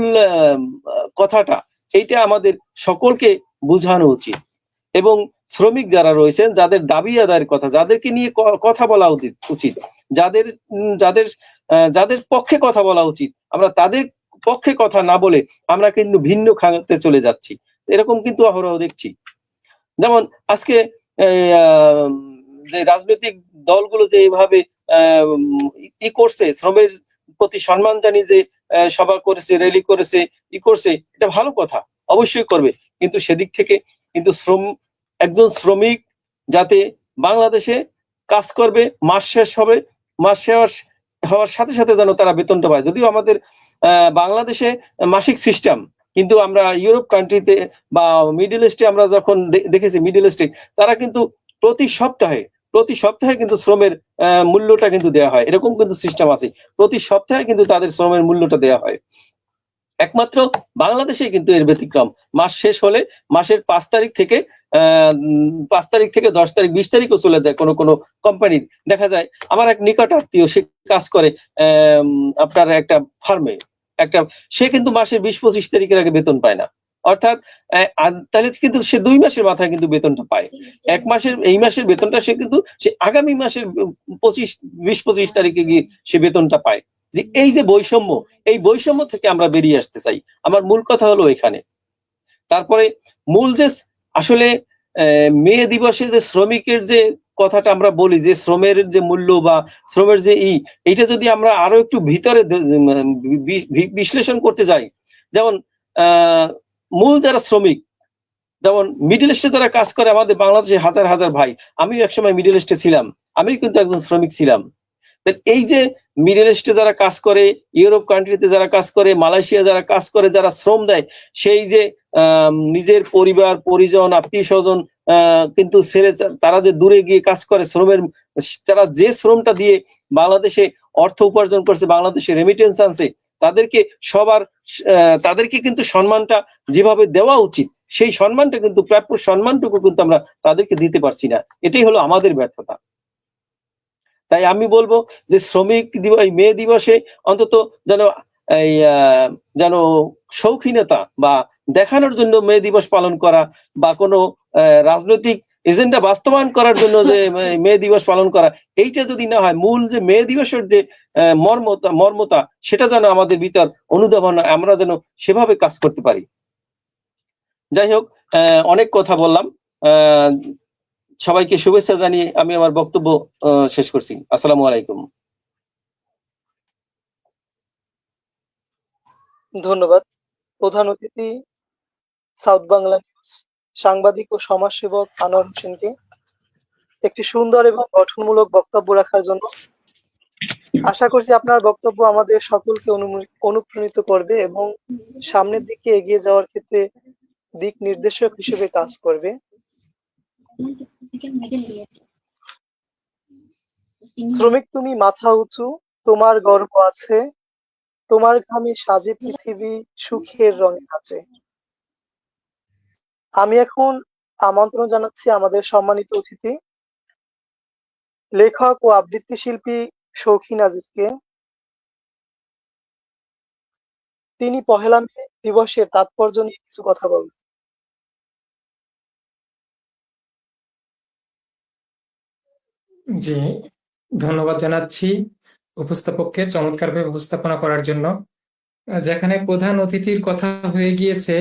কথাটা, এইটা আমাদের সকলকে বোঝানো উচিত। এবং শ্রমিক যারা রয়েছেন, যাদের দাবি আদায়ের কথা, যাদেরকে নিয়ে কথা বলা উচিত, যাদের পক্ষে কথা বলা উচিত, আমরা তাদের পক্ষে কথা না বলে আমরা কিন্তু ভিন্ন খাতে চলে যাচ্ছি। এরকম কিন্তু অহরহ দেখছি। যেমন আজকে যে রাজনৈতিক দলগুলো যে এইভাবে করছে, শ্রমের প্রতি সম্মান জানিয়ে যে সভা করেছে, র্যালি করেছে, করছে, এটা ভালো কথা, অবশ্যই করবে। কিন্তু সেদিক থেকে কিন্তু একজন শ্রমিক যাতে বাংলাদেশে কাজ করবে, মাস শেষ হওয়ার সাথে সাথে যেন তারা বেতনটা পায়। যদিও আমাদের বাংলাদেশে মাসিক সিস্টেম, কিন্তু আমরা ইউরোপ কান্ট্রিতে বা মিডল ইস্টে আমরা যখন দেখেছি, মিডল ইস্টে তারা কিন্তু প্রতি সপ্তাহে কিন্তু শ্রমের মূল্যটা কিন্তু দেওয়া হয়। এরকম কিন্তু সিস্টেম আছে, প্রতি সপ্তাহে কিন্তু তাদের শ্রমের মূল্যটা দেওয়া হয়। একমাত্র বাংলাদেশে কিন্তু এর ব্যতিক্রম। মাস শেষ হলে মাসের 5 তারিখ থেকে 10 তারিখ 20 তারিখও চলে যায়। কোনো কোম্পানির দেখা যায়, আমার এক নিকট আত্মীয়, সে কাজ করে আপনার একটা ফার্মে, সে কিন্তু মাসের 20-25 তারিখের আগে বেতন পায় না। অর্থাৎ তাহলে কিন্তু সে 2 মাসের মাথায় কিন্তু বেতনটা পায়। এই মাসের বেতনটা সে আগামী মাসের 20-25 তারিখে গিয়ে সে বেতনটা পায়। যে এই যে বৈষম্য, এই বৈষম্য থেকে আমরা বেরিয়ে আসতে চাই। আমার মূল কথা হলো এখানে। তারপরে মূল যে আসলে মে দিবসে যে শ্রমিকের যে কথাটা আমরা বলি, যে শ্রমের যে মূল্য বা শ্রমের যে এইটা যদি আমরা আরো একটু ভিতরে বিশ্লেষণ করতে যাই, যেমন মূল যারা শ্রমিক, যেমন মিডল ইস্টে যারা কাজ করে, আমাদের বাংলাদেশে হাজার হাজার ভাই, আমিও একসময় মিডল ইস্টে ছিলাম, আমি কিন্তু একজন শ্রমিক ছিলাম। এই যে মিডল ইস্টে যারা কাজ করে, ইউরোপ কান্ট্রিতে যারা কাজ করে, মালয়েশিয়া যারা কাজ করে, যারা শ্রম দেয়, সেই যে নিজের পরিবার পরিজন আত্মীয় স্বজন কিন্তু ছেড়ে তারা যে দূরে গিয়ে কাজ করে, শ্রমের তারা যে শ্রমটা দিয়ে বাংলাদেশে অর্থ উপার্জন করছে, বাংলাদেশে রেমিটেন্স আনছে, তাদেরকে তাদেরকে কিন্তু সম্মানটা যেভাবে দেওয়া উচিত, সেই সম্মানটা কিন্তু প্রাপ্য সম্মানটুকু কিন্তু আমরা তাদেরকে দিতে পারছি না। এটাই হলো আমাদের ব্যর্থতা। তাই আমি বলবো যে শ্রমিক দিবস, মে দিবসে অন্তত যেন শৌখিনতা বা দেখানোর জন্য মে দিবস পালন করা, বা কোনো রাজনৈতিক এজেন্ডা বাস্তবায়ন করার জন্য যে মে দিবস পালন করা, এইটা যদি না হয়, মূল যে মে দিবসের যে মর্মতা সেটা যেন আমাদের ভিতর অনুধাবন, আমরা যেন সেভাবে কাজ করতে পারি। যাই হোক, অনেক কথা বললাম। সবাইকে শুভেচ্ছা জানিয়ে আমি আমার বক্তব্য শেষ করছি। আসসালামু আলাইকুম। ধন্যবাদ প্রধান অতিথি, সাউথ বাংলা নিউজ সাংবাদিক ও সমাজসেবক আনোয়ার হোসেনকে একটি সুন্দর এবং গঠনমূলক বক্তব্য রাখার জন্য। আশা করছি আপনার বক্তব্য আমাদের সকলকে অনুপ্রাণিত করবে এবং সামনের দিকে এগিয়ে যাওয়ার ক্ষেত্রে দিক নির্দেশক হিসেবে কাজ করবে। শ্রমিক তুমি মাথা উঁচু, তোমার গর্ব আছে, তোমার ঘামে সাজে পৃথিবী, সুখের রঙে আছে। আমি এখন আমন্ত্রণ জানাচ্ছি আমাদের সম্মানিত অতিথি, লেখক ও আবৃত্তি শিল্পী শৌখিন আজিজকে। তিনি পহেলা মে দিবসের তাৎপর্য নিয়ে কিছু কথা বলবেন। জি, ধন্যবাদ জানাচ্ছি উপস্থাপককে চমৎকারভাবে উপস্থাপনা করার জন্য। যেখানে প্রধান অতিথির কথা হয়ে গিয়েছে,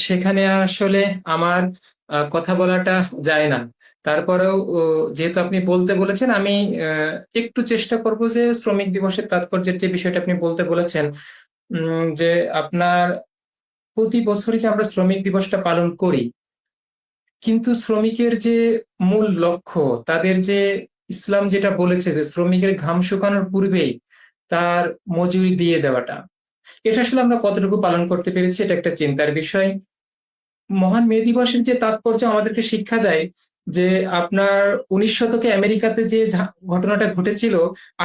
সেখানে আসলে আমার কথা বলাটা যায় না। তারপরেও যেহেতু আপনি বলতে বলেছেন, আমি একটু চেষ্টা করব যে শ্রমিক দিবসের তাৎপর্যের যে বিষয়টা আপনি বলতে বলেছেন, যে আপনার প্রতি বছরই যে আমরা শ্রমিক দিবসটা পালন করি, কিন্তু শ্রমিকের যে মূল লক্ষ্য, তাদের যে ইসলাম যেটা বলেছে যে শ্রমিকের ঘাম শুকানোর পূর্বেই তার মজুরি দিয়ে দেওয়াটা, এটা আসলে আমরা কতটুকু পালন করতে পেরেছি, এটা একটা চিন্তার বিষয়। মহান মে দিবসের যে তাৎপর্য আমাদেরকে শিক্ষা দেয় যে আপনার 19 শতকে আমেরিকাতে যে ঘটনাটা ঘটেছিল,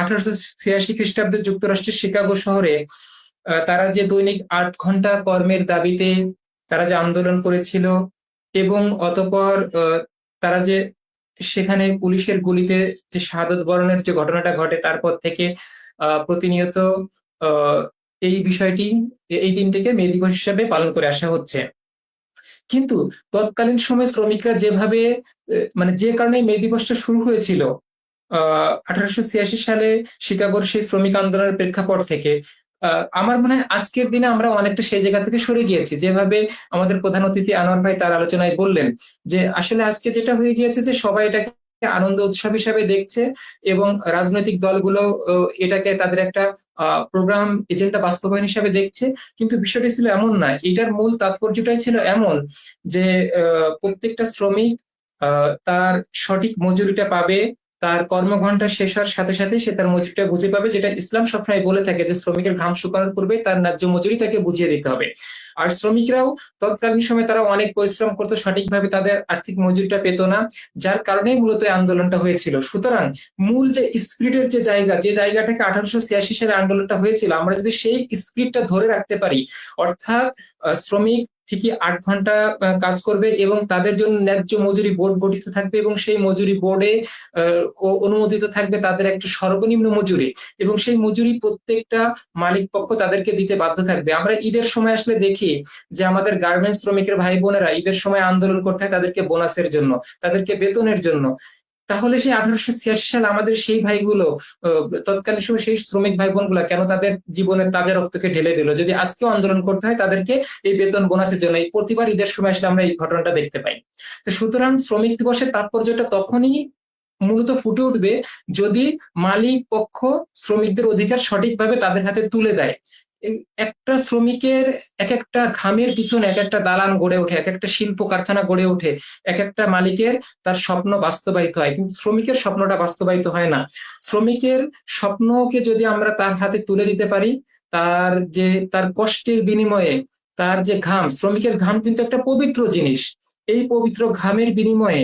1886 খ্রিস্টাব্দে যুক্তরাষ্ট্রের শিকাগো শহরে তারা যে দৈনিক 8 ঘন্টা কর্মের দাবিতে তারা যে আন্দোলন করেছিল, এবং অতঃপর তারা যে সেখানে পুলিশের গুলিতে যে শাহাদত বরণের যে ঘটনাটা ঘটে, তারপর থেকে প্রতিনিয়ত এই বিষয়টি, এই দিনটিকে মে দিবস হিসেবে পালন করে আসা হচ্ছে। কিন্তু তৎকালীন সময়ে শ্রমিকরা যেভাবে, মানে যে কারণে মে দিবসটা শুরু হয়েছিল 1886 সালে শিকাগোর সেই শ্রমিক আন্দোলনের প্রেক্ষাপট থেকে, আমার মনে হয় আজকের দিনে আমরা অনেকটা সেই জায়গা থেকে সরে গিয়েছি। যেভাবে আমাদের প্রধান অতিথি আনোয়ার ভাই তার আলোচনায় বললেন যে আসলে আজকে যেটা হয়ে গিয়েছে যে সবাই এটাকে আনন্দ উৎসব হিসাবে দেখছে, এবং রাজনৈতিক দলগুলো এটাকে তাদের একটা প্রোগ্রাম এজেন্ডা বাস্তবায়ন হিসাবে দেখছে। কিন্তু বিষয়টি ছিল এমন না, এটার মূল তাৎপর্যটাই ছিল এমন যে প্রত্যেকটা শ্রমিক তার সঠিক মজুরিটা পাবে, তার কর্মঘণ্টা শেষ হওয়ার সাথে সাথে সে তার মজুরিটা বুঝে পাবে, যেটা ইসলাম সবসময় বলে থাকে যে শ্রমিকের ঘাম শুকানোর পূর্বে তার ন্যায্য মজুরি তাকে বুঝিয়ে দিতে হবে। আর শ্রমিকরাও তৎকালীন সময় তারা অনেক পরিশ্রম করতো, সঠিকভাবে তাদের আর্থিক মজুরিটা পেত না, যার কারণেই মূলত এই আন্দোলনটা হয়েছিল। সুতরাং মূল যে স্পিরিটের যে জায়গাটাকে 1886 সালে আন্দোলনটা হয়েছিল, আমরা যদি সেই স্পিরিটটা ধরে রাখতে পারি, অর্থাৎ শ্রমিক ঠিকই 8 ঘন্টা কাজ করবে এবং তাদের জন্য ন্যায্য মজুরি বোর্ড গঠিত থাকবে, এবং সেই মজুরি বোর্ডে অনুমোদিত থাকবে তাদের একটা সর্বনিম্ন মজুরি, এবং সেই মজুরি প্রত্যেকটা মালিক পক্ষ তাদেরকে দিতে বাধ্য থাকবে। আমরা ঈদের সময় আসলে দেখি যে আমাদের গার্মেন্টস শ্রমিকের ভাই বোনেরা ঈদের সময় আন্দোলন করতে হয় তাদেরকে বোনাসের জন্য, তাদেরকে বেতনের জন্য। তাহলে সেই 1886 সালে আমাদের সেই ভাইগুলো, তৎকালীন সময় সেই শ্রমিক ভাই বোনগুলা কেন তাদের জীবনের তাজা রক্তকে ঢেলে দিল, যদি আজকেও আন্দোলন করতে হয় তাদেরকে এই বেতন বোনাসের জন্য? এই প্রতিবার ঈদের সময় আসলে আমরা এই ঘটনাটা দেখতে পাই। তো সুতরাং শ্রমিক দিবসের তাৎপর্যটা তখনই মূলত ফুটে উঠবে যদি মালিক পক্ষ শ্রমিকদের অধিকার সঠিকভাবে তাদের হাতে তুলে দেয়। একটা শ্রমিকের এক একটা ঘামের পিছনে এক একটা দালান গড়ে ওঠে, এক একটা শিল্প কারখানা গড়ে ওঠে, এক একটা মালিকের তার স্বপ্ন বাস্তবায়িত হয়, কিন্তু শ্রমিকের স্বপ্নটা বাস্তবায়িত হয় না। শ্রমিকের স্বপ্নকে যদি আমরা তার হাতে তুলে দিতে পারি, তার কষ্টের বিনিময়ে তার যে ঘাম, শ্রমিকের ঘাম কিন্তু একটা পবিত্র জিনিস, এই পবিত্র ঘামের বিনিময়ে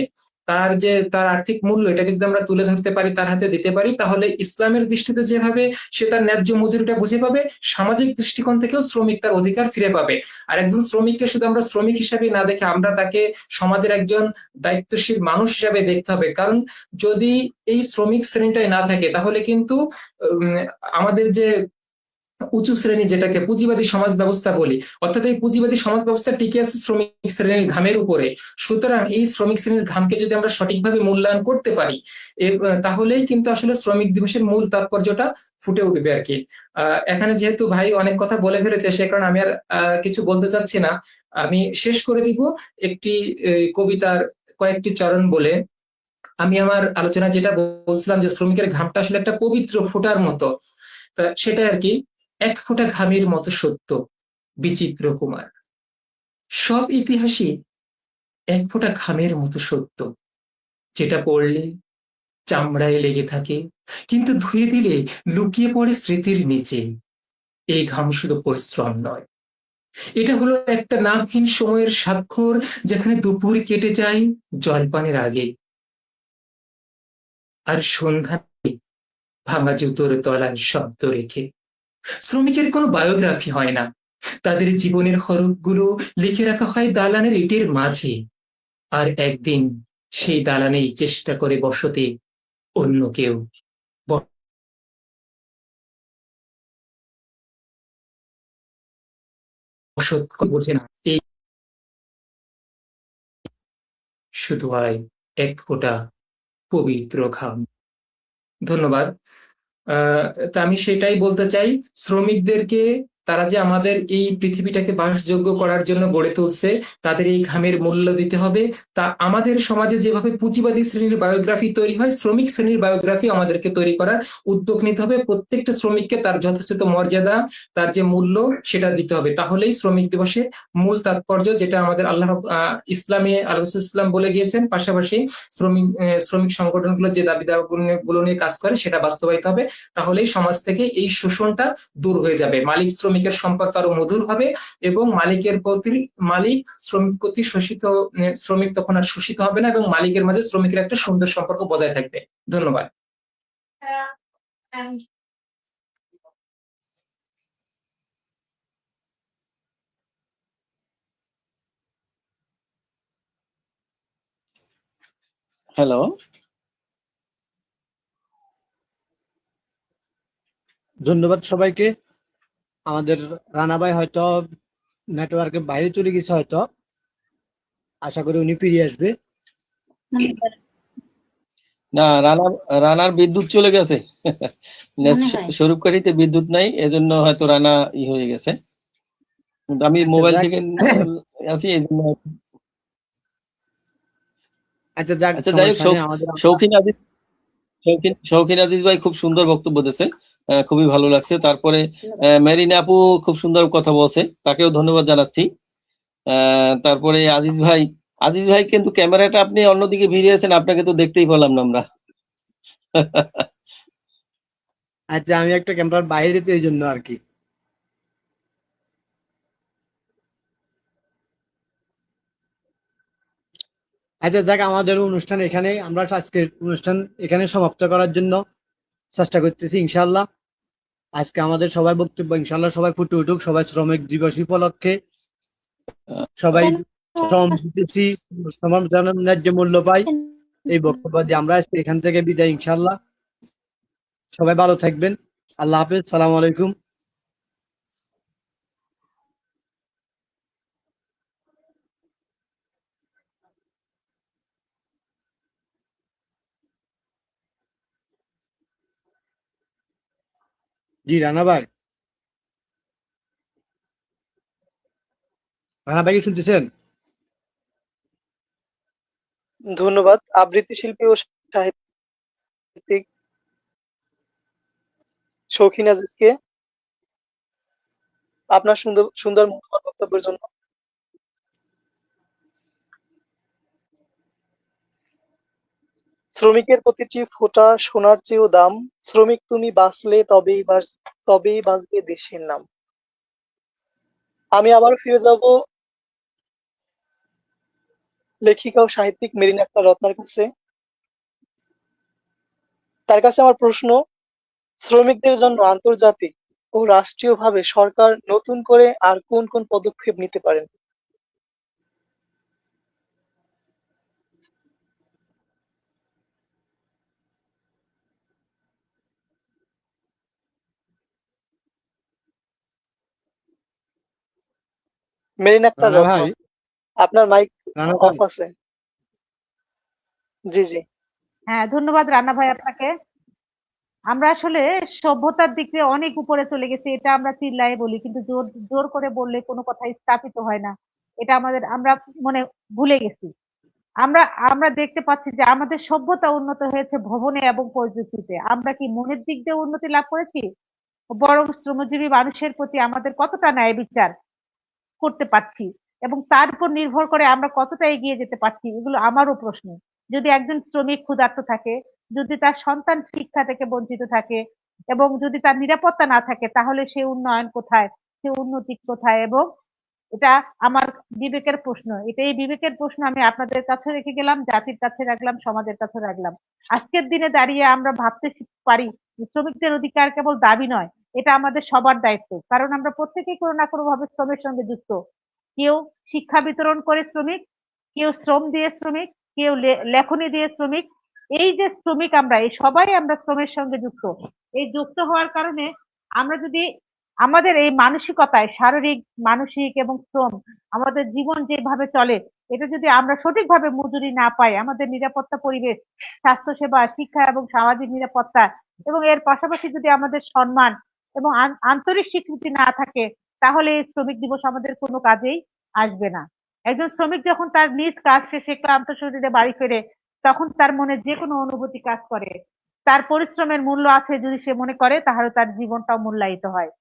তার আর্থিক মূল্য, এটাকে যদি আমরা তুলে ধরতে পারি, তার হাতে দিতে পারি, তাহলে ইসলামের দৃষ্টিতে যেভাবে সে তার ন্যায্য মজুরিটা বুঝে পাবে, সামাজিক দৃষ্টিকোণ থেকেও শ্রমিক তার অধিকার ফিরে পাবে। আর একজন শ্রমিককে শুধু আমরা শ্রমিক হিসাবে না দেখে আমরা তাকে সমাজের একজন দায়িত্বশীল মানুষ হিসাবে দেখতে হবে। কারণ যদি এই শ্রমিক শ্রেণীটাই না থাকে, তাহলে কিন্তু আমাদের যে উঁচু শ্রেণী, যেটাকে পুঁজিবাদী সমাজ ব্যবস্থা বলি, অর্থাৎ এই পুঁজিবাদী সমাজ ব্যবস্থা টিকে আছে শ্রমিক শ্রেণীর ঘামের উপরে। সুতরাং এই শ্রমিক শ্রেণীর ঘামকে যদি আমরা সঠিকভাবে মূল্যায়ন করতে পারি, তাহলেই কিন্তু আসলে শ্রমিক দিবসের মূল তাৎপর্যটা ফুটে উঠবে আর কি। এখানে যেহেতু ভাই অনেক কথা বলে ফেলেছে, সে কারণে আমি আর কিছু বলতে চাচ্ছি না। আমি শেষ করে দিব একটি কবিতার কয়েকটি চরণ বলে। আমি আমার আলোচনা যেটা বলছিলাম যে শ্রমিকের ঘামটা আসলে একটা পবিত্র ফোঁটার মতো, সেটা আর কি। এক ফোঁটা ঘামের মতো সত্য, বিচিত্র কুমার, সব ইতিহাসই এক ফোঁটা ঘামের মতো সত্য, যেটা পড়লে চামড়ায় লেগে থাকে, কিন্তু ধুয়ে দিলে লুকিয়ে পড়ে স্মৃতির নিচে। এই ঘাম শুধু পরিশ্রম নয়, এটা হলো একটা নামহীন সময়ের স্বাক্ষর, যেখানে দুপুর কেটে যায় জলপানের আগে, আর সন্ধ্যা ভাঙা জুতোর তলায় শব্দ রেখে। শ্রমিকের কোনো বায়োগ্রাফি হয় না, তাদের জীবনের হরফগুলো লিখে রাখা হয় দালানের ইটের মাঝে। আর একদিন সেই দালানেই চেষ্টা করে বসতে অন্য কেউ, বসত বোঝে না, এই শুধু হয় এক ফোঁটা পবিত্র ঘাম। ধন্যবাদ। তা আমি সেটাই বলতে চাই, শ্রমিকদেরকে, তারা যে আমাদের এই পৃথিবীটাকে বাসযোগ্য করার জন্য গড়ে তুলছে, তাদের এই ঘামের মূল্য দিতে হবে। তা আমাদের সমাজে যেভাবে পুঁজিবাদী শ্রেণীর বায়োগ্রাফি তৈরি হয়, শ্রমিক শ্রেণীর বায়োগ্রাফি আমাদেরকে তৈরি করার উদ্যোগ নিতে হবে। প্রত্যেকটা শ্রমিককে তার যথাযথ মর্যাদা, তার যে মূল্য, সেটা দিতে হবে। তাহলেই শ্রমিক দিবসের মূল তাৎপর্য, যেটা আমাদের ইসলামে আল্লাহ ইসলাম বলে গিয়েছেন, পাশাপাশি শ্রমিক সংগঠনগুলো যে দাবি দাওয়াগুলো নিয়ে কাজ করে, সেটা বাস্তবায়িত হবে। তাহলেই সমাজ থেকে এই শোষণটা দূর হয়ে যাবে, মালিক শ্রমিকের সম্পর্ক আরো মধুর হবে, এবং মালিক শ্রমিক প্রতি শ্রমিক তখন আর শোষিত হবে না, এবং মালিকের মাঝে শ্রমিকের একটা সুন্দর সম্পর্ক বজায় থাকবে। ধন্যবাদ। হ্যালো, ধন্যবাদ সবাইকে। আমাদের রানা ভাই হয়তো নেটওয়ার্কের বাইরে চলে গেছে, হয়তো আশা করি উনি ফিরে আসবে। না, রানার বিদ্যুৎ চলে গেছে। স্বরূপকাঠিতে বিদ্যুৎ নাই, এজন্য হয়তো রানা হয়ে গেছে। আমি মোবাইল থেকে আছি, এই জন্য। আচ্ছা যাক, যাই হোক, শৌখিন আজিজ ভাই খুব সুন্দর বক্তব্য দিয়েছে, খুবই ভালো লাগছে। তারপরে মেরিনা আপু খুব সুন্দর কথা বলছে, তাকেও ধন্যবাদ জানাচ্ছি। তারপরে আজিজ ভাই কিন্তু ক্যামেরাটা আপনি অন্যদিকে ভিড়িয়েছেন, আপনাকে তো দেখতেই পেলাম না আমরা। আচ্ছা, আমি একটা ক্যামেরার বাইরে, তো এই জন্য আর কি। আচ্ছা যাক, আমাদের অনুষ্ঠান এখানে, আমরা আজকের অনুষ্ঠান এখানে সমাপ্ত করার জন্য চেষ্টা করতেছি ইনশাল্লাহ। আজকে আমাদের সবাই বক্তব্য ইনশাল্লাহ সবাই ফুটে উঠুক, সবাই শ্রমিক দিবস উপলক্ষে সবাই শ্রম দিতেছি, শ্রম যেন ন্যায্য মূল্য পাই, এই বক্তব্য দিয়ে আমরা আজকে এখান থেকে বিদায় ইনশাল্লাহ। সবাই ভালো থাকবেন। আল্লাহ হাফেজ, সালাম আলাইকুম। জি রানা ভাই কি শুনতেছেন? ধন্যবাদ আবৃত্তি শিল্পী ও সাহিত্যিক শৌখিন আজিজকে। আপনার সুন্দর সুন্দর মূল্যবান বক্তব্যের জন্য। শ্রমিকের প্রতিটি ফোঁটা সোনার চেয়েও দাম। শ্রমিক তুমি বাঁচলে তবেই বাঁচবে দেশের নাম। আমি আবার ফিরে যাব লেখিকা ও সাহিত্যিক মেরিন আক্তার রত্নার কাছে। তার কাছে আমার প্রশ্ন, শ্রমিকদের জন্য আন্তর্জাতিক ও রাষ্ট্রীয়ভাবে সরকার নতুন করে আর কোন কোন পদক্ষেপ নিতে পারেন? মেরিন আক্তার রানা রত্না, ভাই, আপনার মাইক রানা অফ ভাই, আছে। জি জি। হ্যাঁ, ধন্যবাদ রানা ভাই আপনাকে। আমরা আসলে সভ্যতার দিক দিয়ে অনেক উপরে চলে গেছি, এটা আমরা চিল্লায়ে বলি, কিন্তু জোর জোর করে বললে কোনো কথা স্থাপিত হয় না। এটা আমরা মনে ভুলে গেছি। আমরা আমরা দেখতে পাচ্ছি যে আমাদের সভ্যতা উন্নত হয়েছে ভবনে এবং প্রযুক্তিতে। আমরা কি মনের দিক দিয়ে উন্নতি লাভ করেছি? বরং শ্রমজীবী মানুষের প্রতি আমাদের কতটা ন্যায় বিচার করতে পারছি এবং তার উপর নির্ভর করে আমরা কতটা এগিয়ে যেতে পারছি, এগুলো আমারও প্রশ্ন। যদি একজন শ্রমিক ক্ষুধার্ত থাকে, যদি তার সন্তান শিক্ষা থেকে বঞ্চিত থাকে এবং যদি তার নিরাপত্তা না থাকে, তাহলে সে উন্নয়ন কোথায়, সে উন্নতি কোথায়? এবং এটা আমার বিবেকের প্রশ্ন। এটাই বিবেকের প্রশ্ন আমি আপনাদের কাছে রেখে গেলাম, জাতির কাছে রাখলাম, সমাজের কাছে রাখলাম। আজকের দিনে দাঁড়িয়ে আমরা ভাবতে পারি যে শ্রমিকদের অধিকার কেবল দাবি নয়, এটা আমাদের সবার দায়িত্ব। কারণ আমরা প্রত্যেকেই কোনো না কোনো ভাবে শ্রমের সঙ্গে যুক্ত। কেউ শিক্ষা বিতরণ করে শ্রমিক, কেউ শ্রম দিয়ে শ্রমিক, কেউ লেখনী দিয়ে শ্রমিক। এই যে শ্রমিক আমরা, এই সবাই আমরা শ্রমের সঙ্গে যুক্ত। এই যুক্ত হওয়ার কারণে আমরা যদি আমাদের এই মানসিকতায় শারীরিক, মানসিক এবং শ্রম, আমাদের জীবন যেভাবে চলে, এটা যদি আমরা সঠিকভাবে মজুরি না পাই, আমাদের নিরাপত্তা পরিবেশ, স্বাস্থ্যসেবা, শিক্ষা এবং সামাজিক নিরাপত্তা এবং এর পাশাপাশি যদি আমাদের সম্মান এবং আন্তরিক স্বীকৃতি না থাকে, তাহলে এই শ্রমিক দিবস আমাদের কোনো কাজেই আসবে না। একজন শ্রমিক যখন তার নিজ কাজ শেষে ক্লান্ত শরীরে বাড়ি ফেরে, তখন তার মনে যে কোনো অনুভূতি কাজ করে। তার পরিশ্রমের মূল্য আছে যদি সে মনে করে, তাহলে তার জীবনটাও মূল্যায়িত হয়।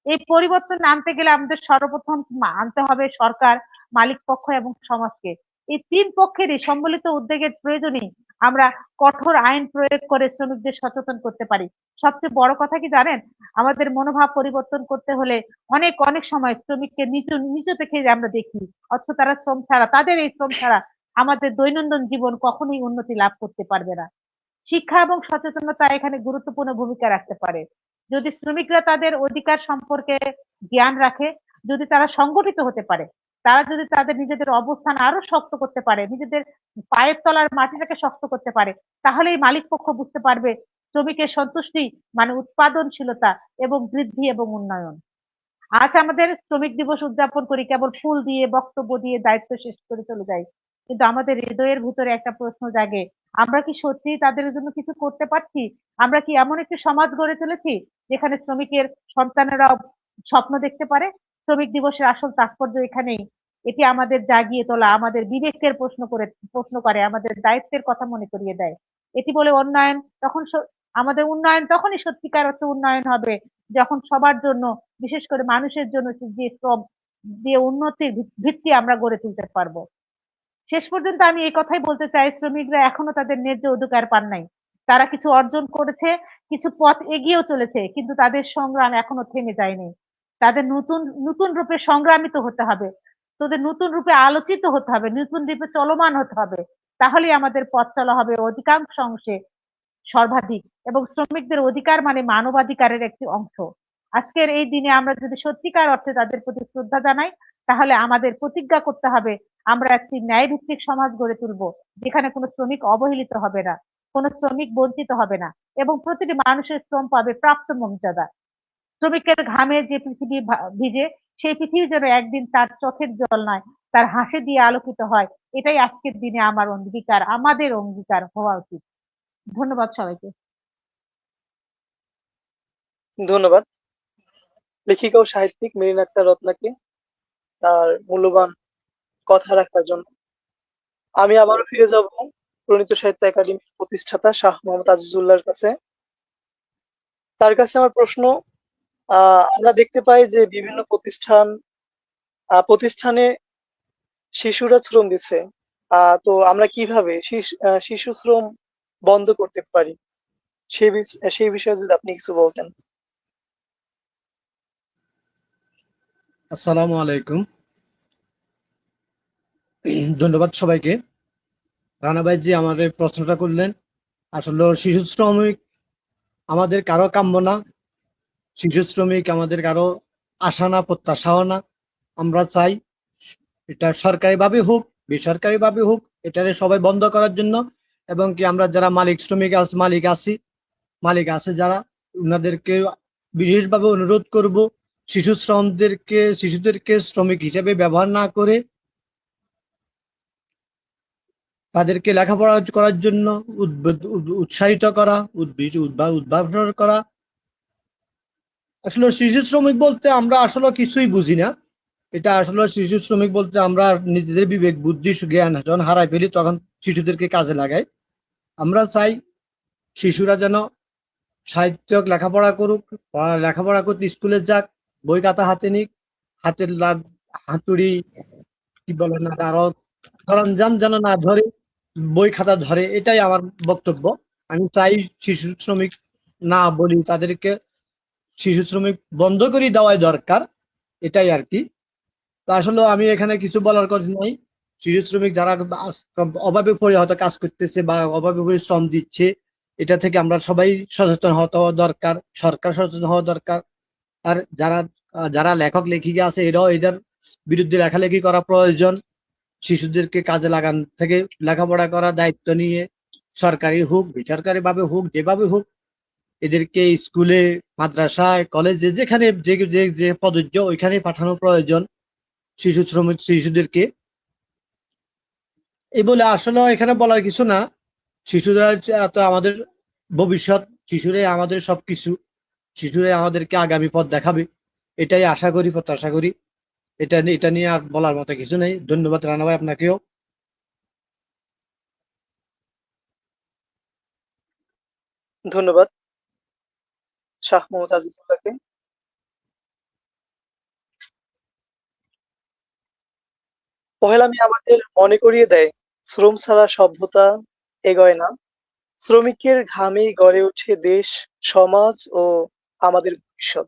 এই পরিবর্তন আনতে গেলে আমাদের সর্বপ্রথম আনতে হবে সরকার, মালিক পক্ষ এবং সমাজকে। এই তিন পক্ষেরই সম্মিলিত উদ্যোগের প্রয়োজনেই আমরা কঠোর আইন প্রয়োগ করে শ্রমিকদের সচেতন করতে পারি। সবচেয়ে বড় কথা কি জানেন, আমাদের মনোভাব পরিবর্তন করতে হলে অনেক অনেক সময় শ্রমিককে নিচু নিচু থেকে আমরা দেখি, অথচ তারা শ্রম ছাড়া, তাদের এই শ্রম ছাড়া আমাদের দৈনন্দিন জীবন কখনোই উন্নতি লাভ করতে পারবে না। শিক্ষা এবং সচেতনতা এখানে গুরুত্বপূর্ণ ভূমিকা রাখতে পারে। যদি শ্রমিকরা তাদের অধিকার সম্পর্কে জ্ঞান রাখে, যদি তারা সংগঠিত হতে পারে, তারা যদি তাদের নিজেদের অবস্থান আরো শক্ত করতে পারে, নিজেদের পায়ের তলার মাটিটাকে শক্ত করতে পারে, তাহলেই মালিক পক্ষ বুঝতে পারবে শ্রমিকের সন্তুষ্টি মানে উৎপাদনশীলতা এবং বৃদ্ধি এবং উন্নয়ন। আজ আমাদের শ্রমিক দিবস উদযাপন করি কেবল ফুল দিয়ে, বক্তব্য দিয়ে, দায়িত্ব শেষ করে চলে যাই, কিন্তু আমাদের হৃদয়ের ভিতরে একটা প্রশ্ন জাগে, আমরা কি সত্যি তাদের জন্য কিছু করতে পারছি? আমরা কি এমন একটি সমাজ গড়ে তুলেছি যেখানে শ্রমিকের সন্তানেরাও স্বপ্ন দেখতে পারে? শ্রমিক দিবসের আসল তাৎপর্য এখানেই। এটি আমাদের জাগিয়ে তোলা, আমাদের বিবেকের প্রশ্ন করে, আমাদের দায়িত্বের কথা মনে করিয়ে দেয়। এটি বলে উন্নয়ন তখন আমাদের উন্নয়ন তখনই সত্যিকার অর্থে উন্নয়ন হবে, যখন সবার জন্য, বিশেষ করে মানুষের জন্য যে শ্রম দিয়ে উন্নতির ভিত্তি আমরা গড়ে তুলতে পারবো। শেষ পর্যন্ত আমি এই কথাই বলতে চাই, শ্রমিকরা এখনো তাদের ন্যায্য অধিকার পান নাই। তারা কিছু অর্জন করেছে, কিছু পথ এগিয়েও চলেছে, কিন্তু তাদের সংগ্রাম এখনো থেমে যায়নি। তাদের নতুন নতুন রূপে সংগ্রামিত হতে হবে, তাদের নতুন রূপে আলোচিত হতে হবে, নতুন রূপে চলমান হতে হবে। তাহলেই আমাদের পথ চলা হবে অধিকাংশ অংশে সর্বাধিক, এবং শ্রমিকদের অধিকার মানে মানবাধিকারের একটি অংশ। আজকের এই দিনে আমরা যদি সত্যিকার অর্থে তাদের প্রতি শ্রদ্ধা জানাই, তাহলে আমাদের প্রতিজ্ঞা করতে হবে আমরা একটি ন্যায় ভিত্তিক সমাজ গড়ে তুলবো, যেখানে কোনো শ্রমিক অবহেলিত হবে না, কোনো শ্রমিক বঞ্চিত হবে না, এবং প্রতিটি মানুষের শ্রম পাবে প্রাপ্ত মর্যাদা। শ্রমিকের ঘামে যে পৃথিবী ভিজে, সেই পৃথিবী যেন একদিন তার চোখের জল নয়, তার হাসি দিয়ে আলোকিত হয়। এটাই আজকের দিনে আমার অঙ্গীকার, আমাদের অঙ্গীকার হওয়া উচিত। ধন্যবাদ সবাইকে। ধন্যবাদ লেখিকা ও সাহিত্যিক মেরিন আক্তার রত্নাকে তার মূল্যবান কথা রাখার জন্য। আমি আবারও ফিরে যাব প্রণীত সাহিত্য একাডেমির প্রতিষ্ঠাতা শাহ মোহাম্মদ আজিজুল্লাহর কাছে। তার কাছে আমার প্রশ্ন, আমরা দেখতে পাই যে বিভিন্ন প্রতিষ্ঠানে শিশুরা শ্রম দিচ্ছে। তো আমরা কিভাবে শিশু শ্রম বন্ধ করতে পারি? সেই বিষয়ে যদি আপনি কিছু বলতেন। আসসালামু আলাইকুম। ধন্যবাদ সবাইকে। রানা ভাই যে আমার এই প্রশ্নটা করলেন, আসলে শিশু শ্রমিক আমাদের কারো কাম্য না। শিশু শ্রমিক আমাদের কারো আশা না, প্রত্যাশাও না। আমরা চাই এটা সরকারিভাবে হোক, বেসরকারিভাবে হোক, এটারে সবাই বন্ধ করার জন্য। এবং কি আমরা যারা মালিক আছে যারা, ওনাদেরকে বিশেষভাবে অনুরোধ করব, শিশুদেরকে শ্রমিক হিসেবে ব্যবহার না করে তাদেরকে লেখাপড়া করার জন্য উৎসাহিত করা, উদ্ভাবন করা। আসলে শিশু শ্রমিক বলতে আমরা আসলে কিছুই বুঝি না। এটা আসলে শিশু শ্রমিক বলতে আমরা নিজেদের বিবেক বুদ্ধি জ্ঞান যখন হারাই ফেলি তখন শিশুদেরকে কাজে লাগাই। আমরা চাই শিশুরা যেন সাহিত্য লেখাপড়া করতে স্কুলে যাক, বই খাতা হাতে নিক, হাতুড়ি কি বলে না, আরো সরঞ্জাম যেন না ধরে, বই খাতা ধরে। এটাই আমার বক্তব্য। আমি চাই শিশু শ্রমিক না বলি, তাদেরকে শিশু শ্রমিক বন্ধ করে দেওয়াই দরকার, এটাই আর কি। তা আসলে আমি এখানে কিছু বলার কথা নাই। শিশু শ্রমিক যারা অভাবে পড়ে হয়তো কাজ করতেছে বা অভাবে পড়ে শ্রম দিচ্ছে, এটা থেকে আমরা সবাই সচেতন হওয়া দরকার, সরকার সচেতন হওয়া দরকার। আর যারা লেখক লেখিকা আছে এরাও এদের বিরুদ্ধে লেখালেখি করা প্রয়োজন। শিশুদেরকে কাজে লাগান থেকে লেখাপড়া করার দায়িত্ব নিয়ে, সরকারি হোক বেসরকারি ভাবে হোক, যেভাবে হোক, এদেরকে স্কুলে, মাদ্রাসায়, কলেজে, যেখানে যে যে যে প্রযোজ্য ওইখানে পাঠানো প্রয়োজন শিশুদেরকে। এই বলে আসলে এখানে বলার কিছু না। শিশুরা তো আমাদের ভবিষ্যৎ, শিশুরাই আমাদের সবকিছু, শিশুরাই আমাদেরকে আগামী পথ দেখাবে। এটাই আশা করি, প্রত্যাশা করি। এটা নিয়ে আর বলার মতো কিছু নেই। ধন্যবাদ রানা ভাই, আপনাকেও। ধন্যবাদ শাহ মোহাম্মদ আজিজুল্লাহকে। পহেলা মে আমাদের মনে করিয়ে দেয়, শ্রম ছাড়া সভ্যতা এগোয় না। শ্রমিকের ঘামেই গড়ে ওঠে দেশ, সমাজ ও আমাদের ভবিষ্যৎ।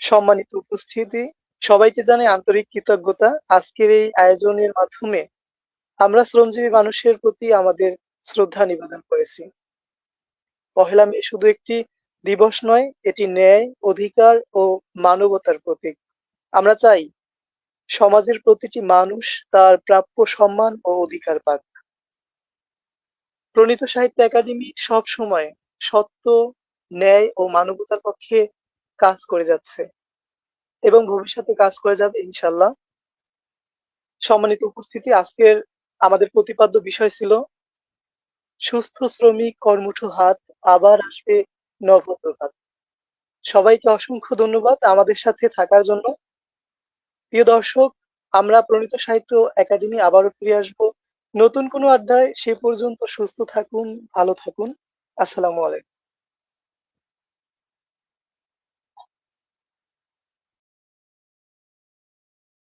সম্মানিত উপস্থিতি, সবাইকে জানাই আন্তরিক কৃতজ্ঞতা। আজকের এই আয়োজনের মাধ্যমে আমরা শ্রমজীবী মানুষের প্রতি আমাদের শ্রদ্ধা নিবেদন করেছি। পহেলা মে শুধু একটি দিবস নয়, এটি ন্যায়, অধিকার ও মানবতার প্রতীক। আমরা চাই সমাজের প্রতিটি মানুষ তার প্রাপ্য সম্মান ও অধিকার পাক। প্রণীত সাহিত্য একাডেমি সব সময় সত্য, ন্যায় ও মানবতার পক্ষে কাজ করে যাচ্ছে এবং ভবিষ্যতে কাজ করে যাবে ইনশাল্লাহ। সম্মানিত উপস্থিতি, আজকের আমাদের প্রতিপাদ্য বিষয় ছিল সুস্থ শ্রমিক, কর্মঠ হাত, আবার আসবে নবপ্রভাত। সবাইকে অসংখ্য ধন্যবাদ আমাদের সাথে থাকার জন্য। প্রিয় দর্শক, আমরা প্রণীত সাহিত্য একাডেমি আবারও ফিরে আসবো নতুন কোনো আড্ডায়। সে পর্যন্ত সুস্থ থাকুন, ভালো থাকুন। আসসালামু আলাইকুম।